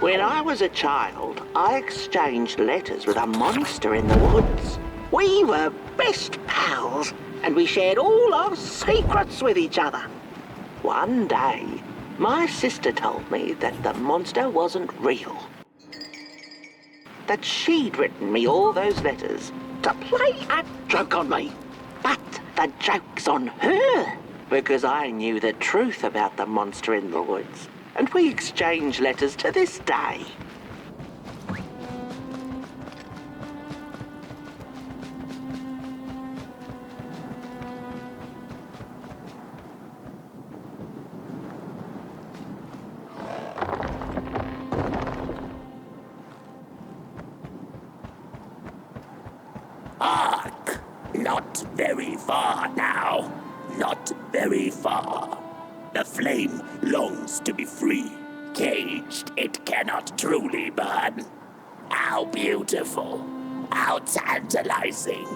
When I was a child, I exchanged letters with a monster in the woods. We were best pals, and we shared all our secrets with each other. One day, my sister told me that the monster wasn't real. That she'd written me all those letters to play a joke on me. But the joke's on her, because I knew the truth about the monster in the woods. And we exchange letters to this day. Not very far now. Not very far. The flame longs to be free. Caged, it cannot truly burn. How beautiful. How tantalizing.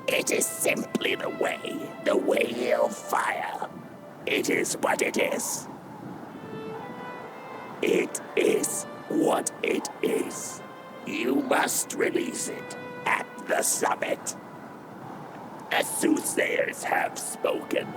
It is simply the way of fire. It is what it is. It is what it is. You must release it at the summit. The soothsayers have spoken.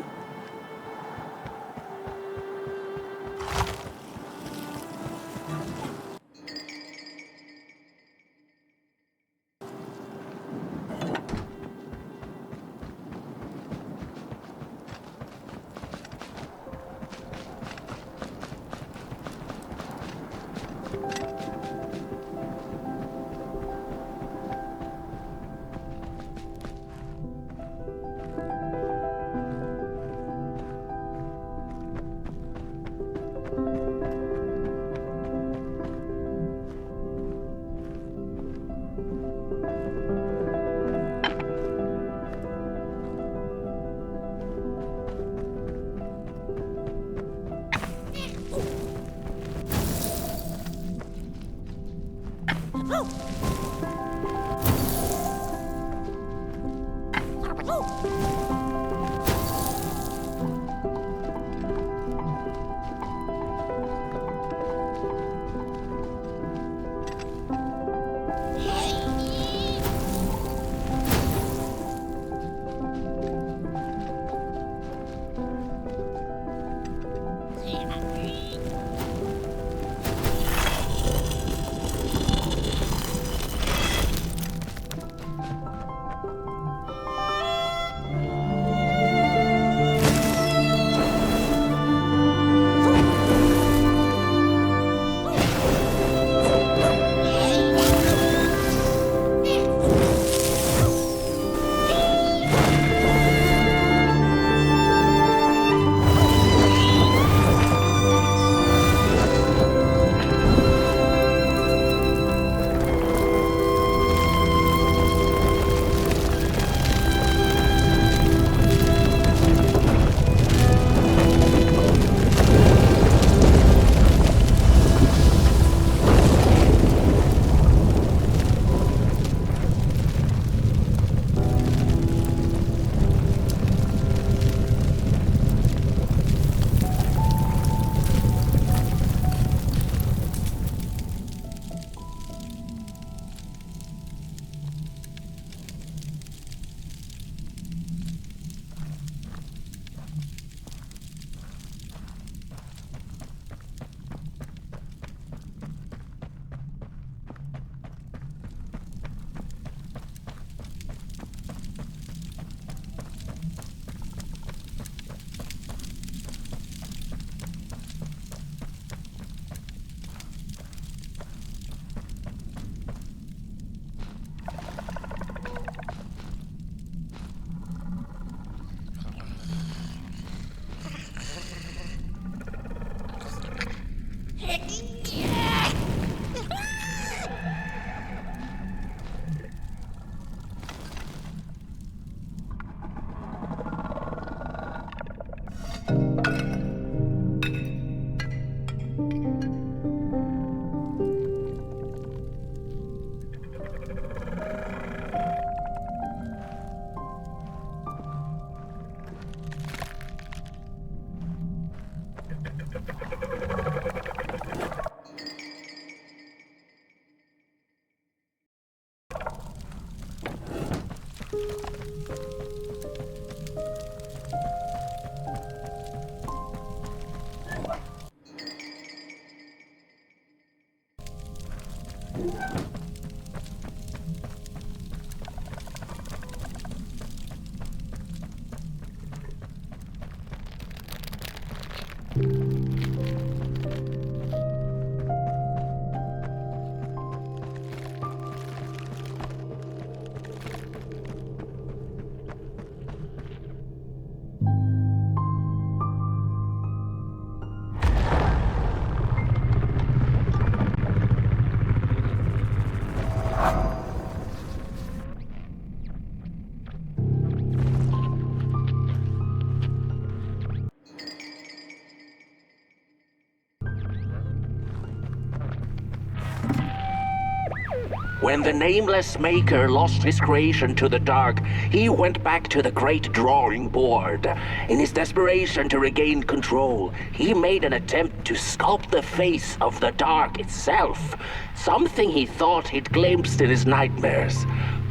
When the nameless maker lost his creation to the dark, he went back to the great drawing board. In his desperation to regain control, he made an attempt to sculpt the face of the dark itself, something he thought he'd glimpsed in his nightmares.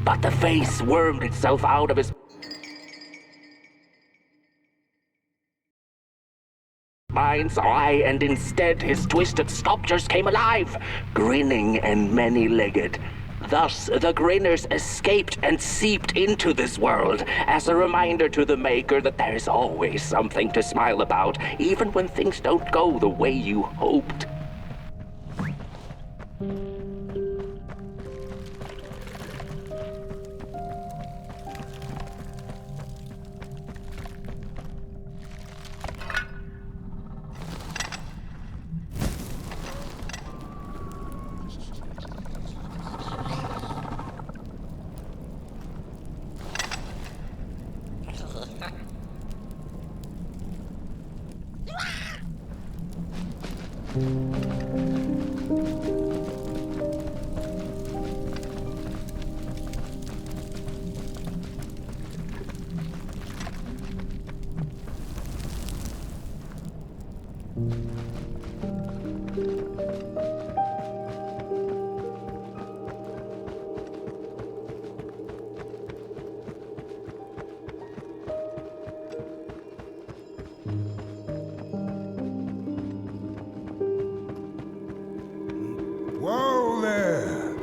But the face wormed itself out of his mind's eye, and instead his twisted sculptures came alive, grinning and many-legged. Thus, the grinners escaped and seeped into this world as a reminder to the maker that there is always something to smile about, even when things don't go the way you hoped. Whoa there!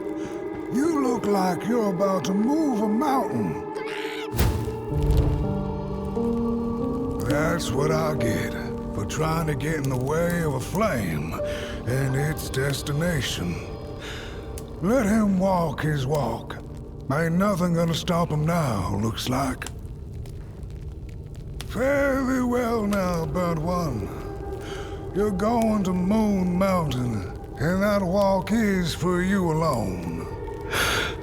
You look like you're about to move a mountain. That's what I get for trying to get in the way of a flame and its destination. Let him walk his walk. Ain't nothing gonna stop him now, looks like. Fare thee well now, burnt one. You're going to Moon Mountain, and that walk is for you alone.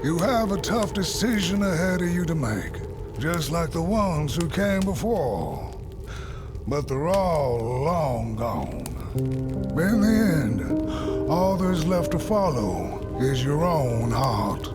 You have a tough decision ahead of you to make, just like the ones who came before. But they're all long gone. In the end, all there's left to follow is your own heart.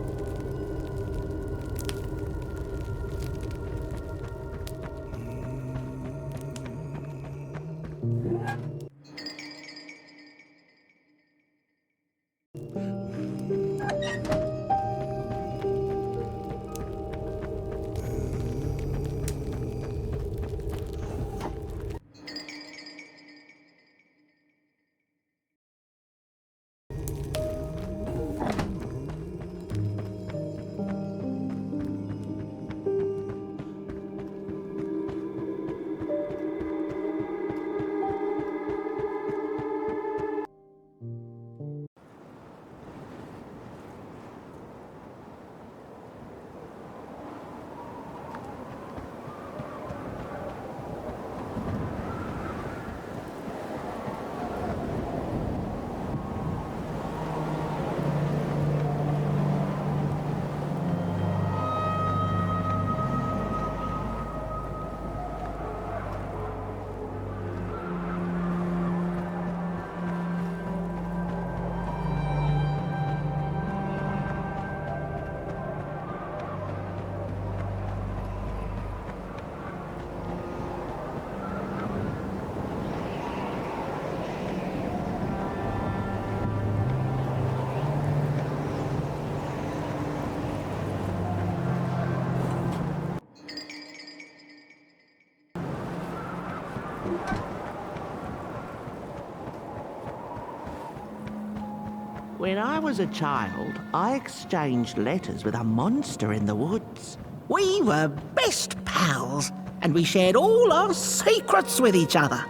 When I was a child, I exchanged letters with a monster in the woods. We were best pals, and we shared all our secrets with each other.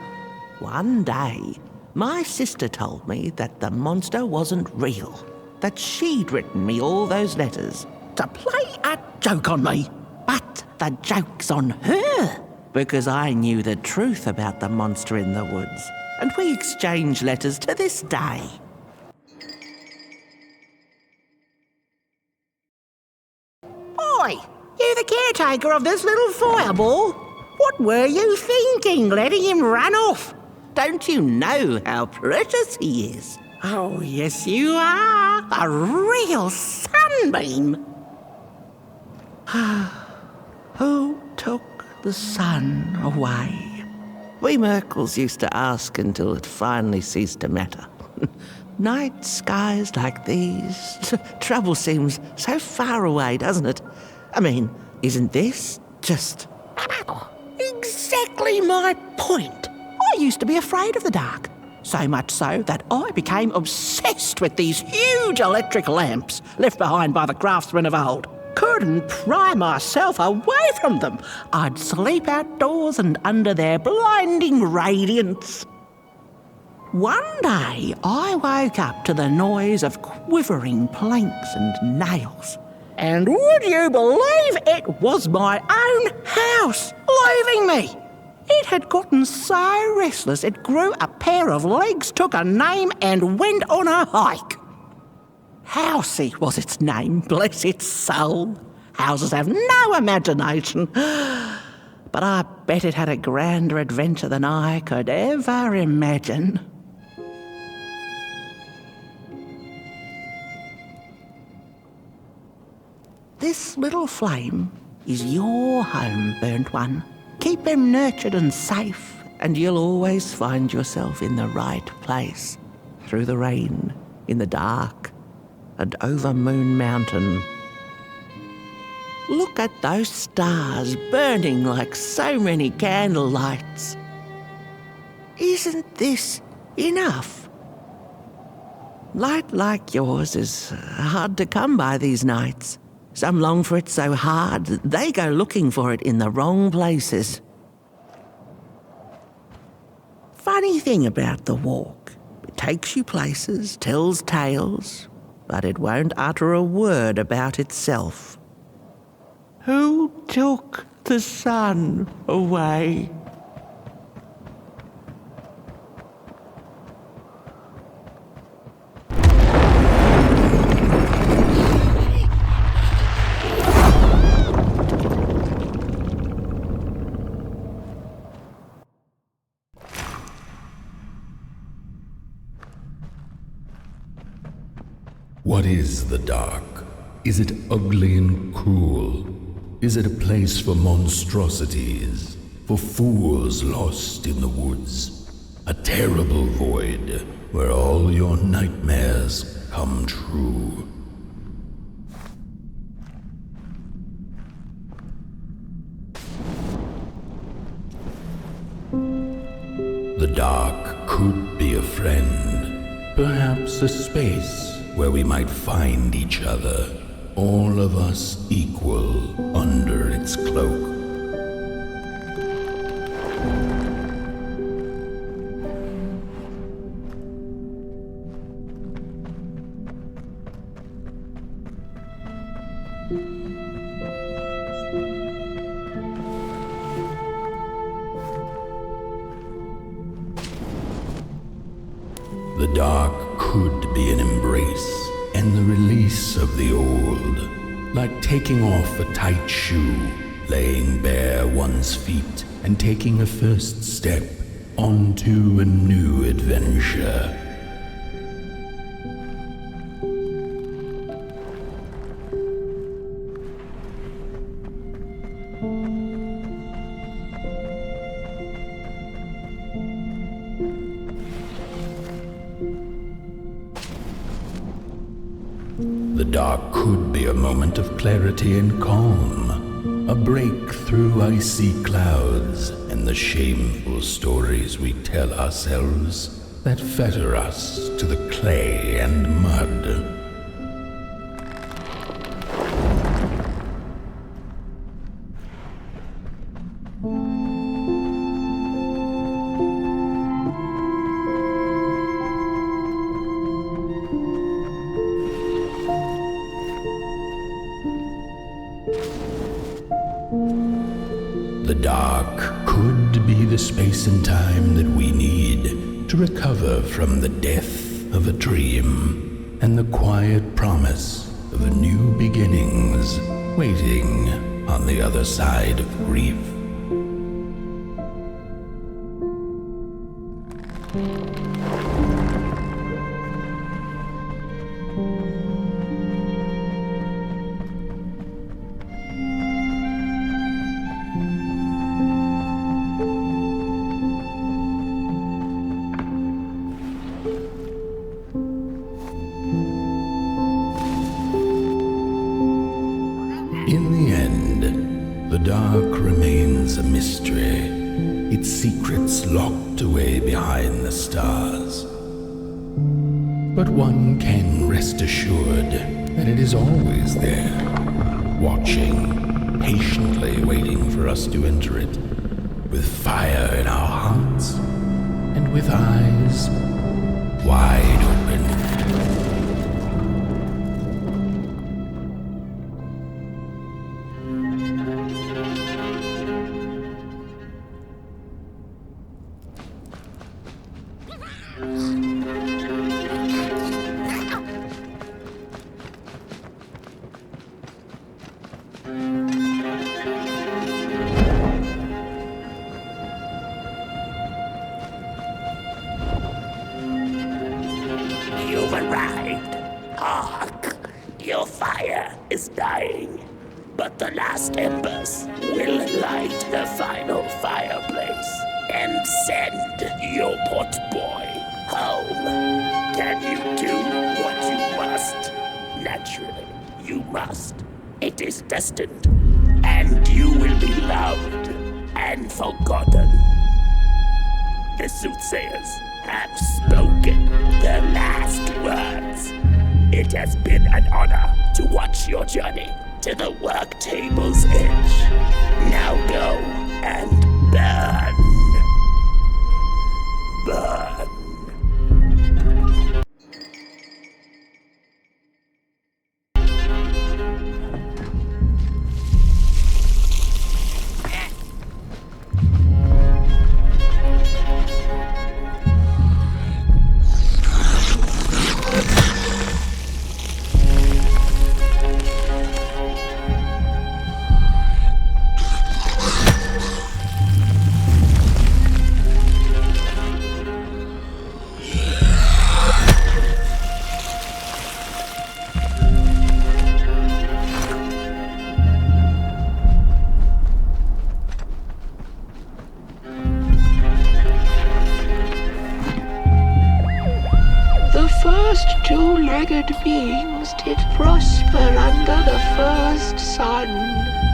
One day, my sister told me that the monster wasn't real, that she'd written me all those letters to play a joke on me. But the joke's on her, because I knew the truth about the monster in the woods, and we exchange letters to this day. Oi, you the caretaker of this little fireball? What were you thinking, letting him run off? Don't you know how precious he is? Oh, yes you are. A real son sunbeam? Who took the sun away? We Merkles used to ask until it finally ceased to matter. Night skies like these, trouble seems so far away, doesn't it? I mean, isn't this just exactly my point? I used to be afraid of the dark. So much so that I became obsessed with these huge electric lamps left behind by the craftsmen of old. Couldn't pry myself away from them. I'd sleep outdoors and under their blinding radiance. One day, I woke up to the noise of quivering planks and nails. And would you believe it was my own house leaving me? It had gotten so restless it grew a pair of legs, took a name and went on a hike. Housey was its name, bless its soul. Houses have no imagination. But I bet it had a grander adventure than I could ever imagine. This little flame is your home, burnt one. Keep him nurtured and safe, and you'll always find yourself in the right place. Through the rain, in the dark, and over Moon Mountain. Look at those stars burning like so many candle lights. Isn't this enough? Light like yours is hard to come by these nights. Some long for it so hard, they go looking for it in the wrong places. Funny thing about the walk. It takes you places, tells tales, but it won't utter a word about itself. Who took the sun away? What is the dark? Is it ugly and cruel? Is it a place for monstrosities, for fools lost in the woods? A terrible void where all your nightmares come true. The dark could be a friend, perhaps a space where we might find each other, all of us equal under its cloak. The dark could be an embrace and the release of the old, like taking off a tight shoe, laying bare one's feet, and taking a first step onto a new adventure. The dark could be a moment of clarity and calm, a break through icy clouds and the shameful stories we tell ourselves that fetter us to the clay and mud. The dark could be the space and time that we need to recover from the death of a dream and the quiet promise of new beginnings waiting on the other side of grief. the end, the dark remains a mystery, its secrets locked away behind the stars. But one can rest assured that it is always there, watching, patiently waiting for us to enter it, with fire in our hearts and with eyes wide open. You've arrived. Hark! Your fire is dying, but the last embers will light the final fireplace and send your pot boy home. Can you do what you must? Naturally, you must. It is destined, and you will be loved and forgotten. The soothsayers have spoken the last words. It has been an honor to watch your journey to the work table's edge. Now go and burn. Burn. Two-legged beings did prosper under the first sun,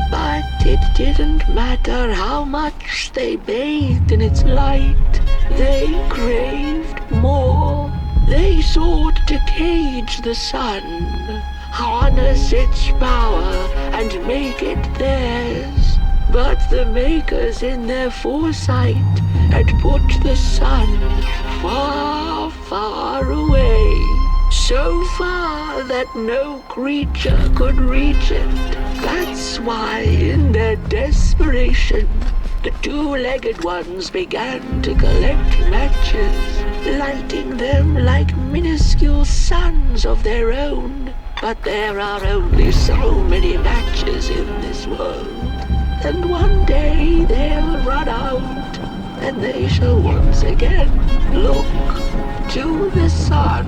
but it didn't matter how much they bathed in its light. They craved more. They sought to cage the sun, harness its power, and make it theirs. But the makers in their foresight had put the sun far, far away. So far that no creature could reach it. That's why, in their desperation, the two-legged ones began to collect matches, lighting them like minuscule suns of their own. But there are only so many matches in this world, and one day they'll run out, and they shall once again look to the sun.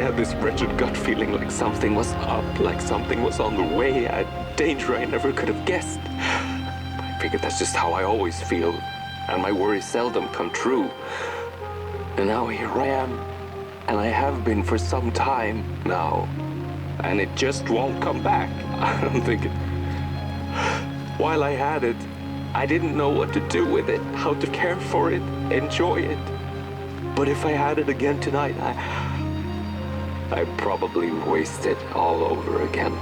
had this wretched gut feeling like something was up, like something was on the way, a danger I never could have guessed. I figured that's just how I always feel, and my worries seldom come true. And now here I am, and I have been for some time now, and it just won't come back. I'm thinking, while I had it, I didn't know what to do with it, how to care for it, enjoy it. But if I had it again tonight, I'd probably waste it all over again.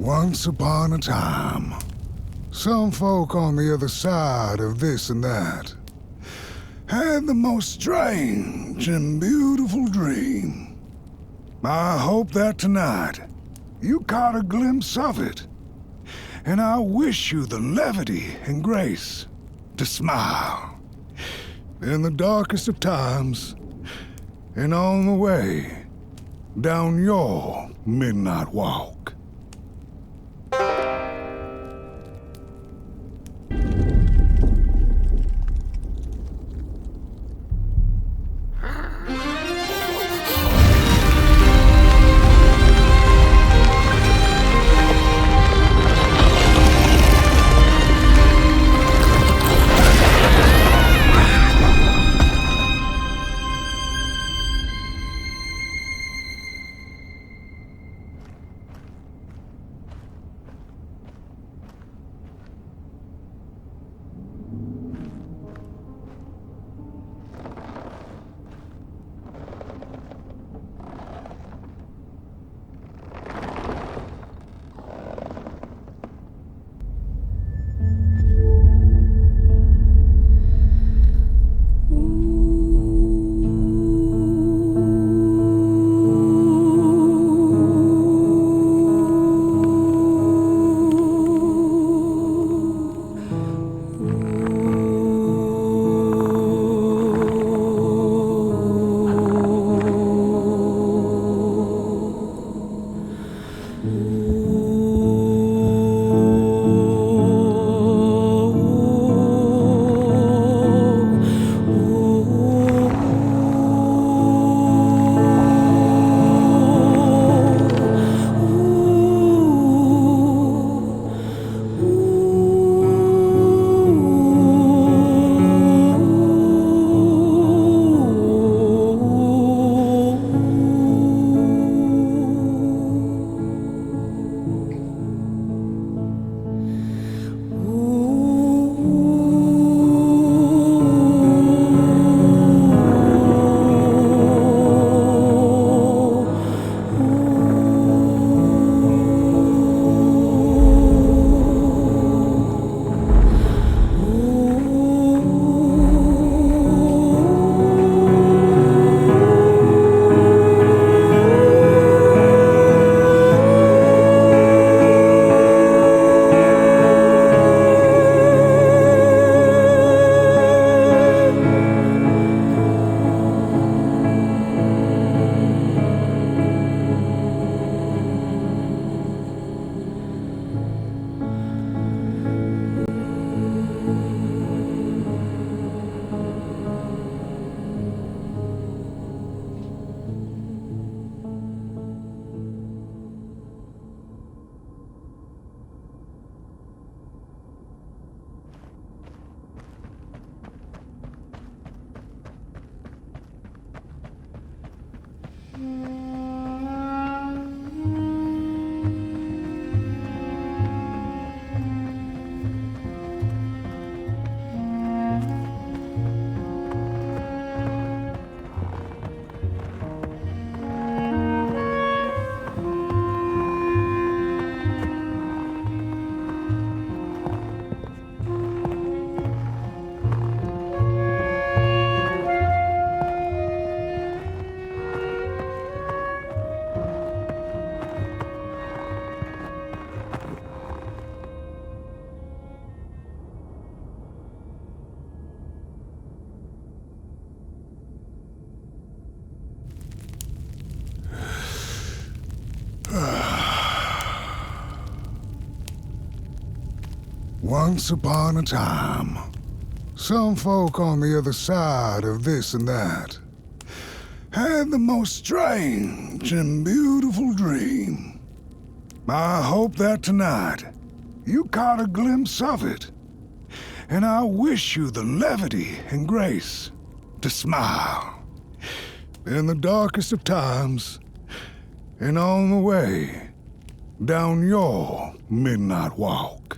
Once upon a time, some folk on the other side of this and that had the most strange and beautiful dream. I hope that tonight you caught a glimpse of it, and I wish you the levity and grace to smile in the darkest of times and on the way down your midnight walk. Once upon a time, some folk on the other side of this and that had the most strange and beautiful dream. I hope that tonight you caught a glimpse of it, and I wish you the levity and grace to smile in the darkest of times and on the way down your midnight walk.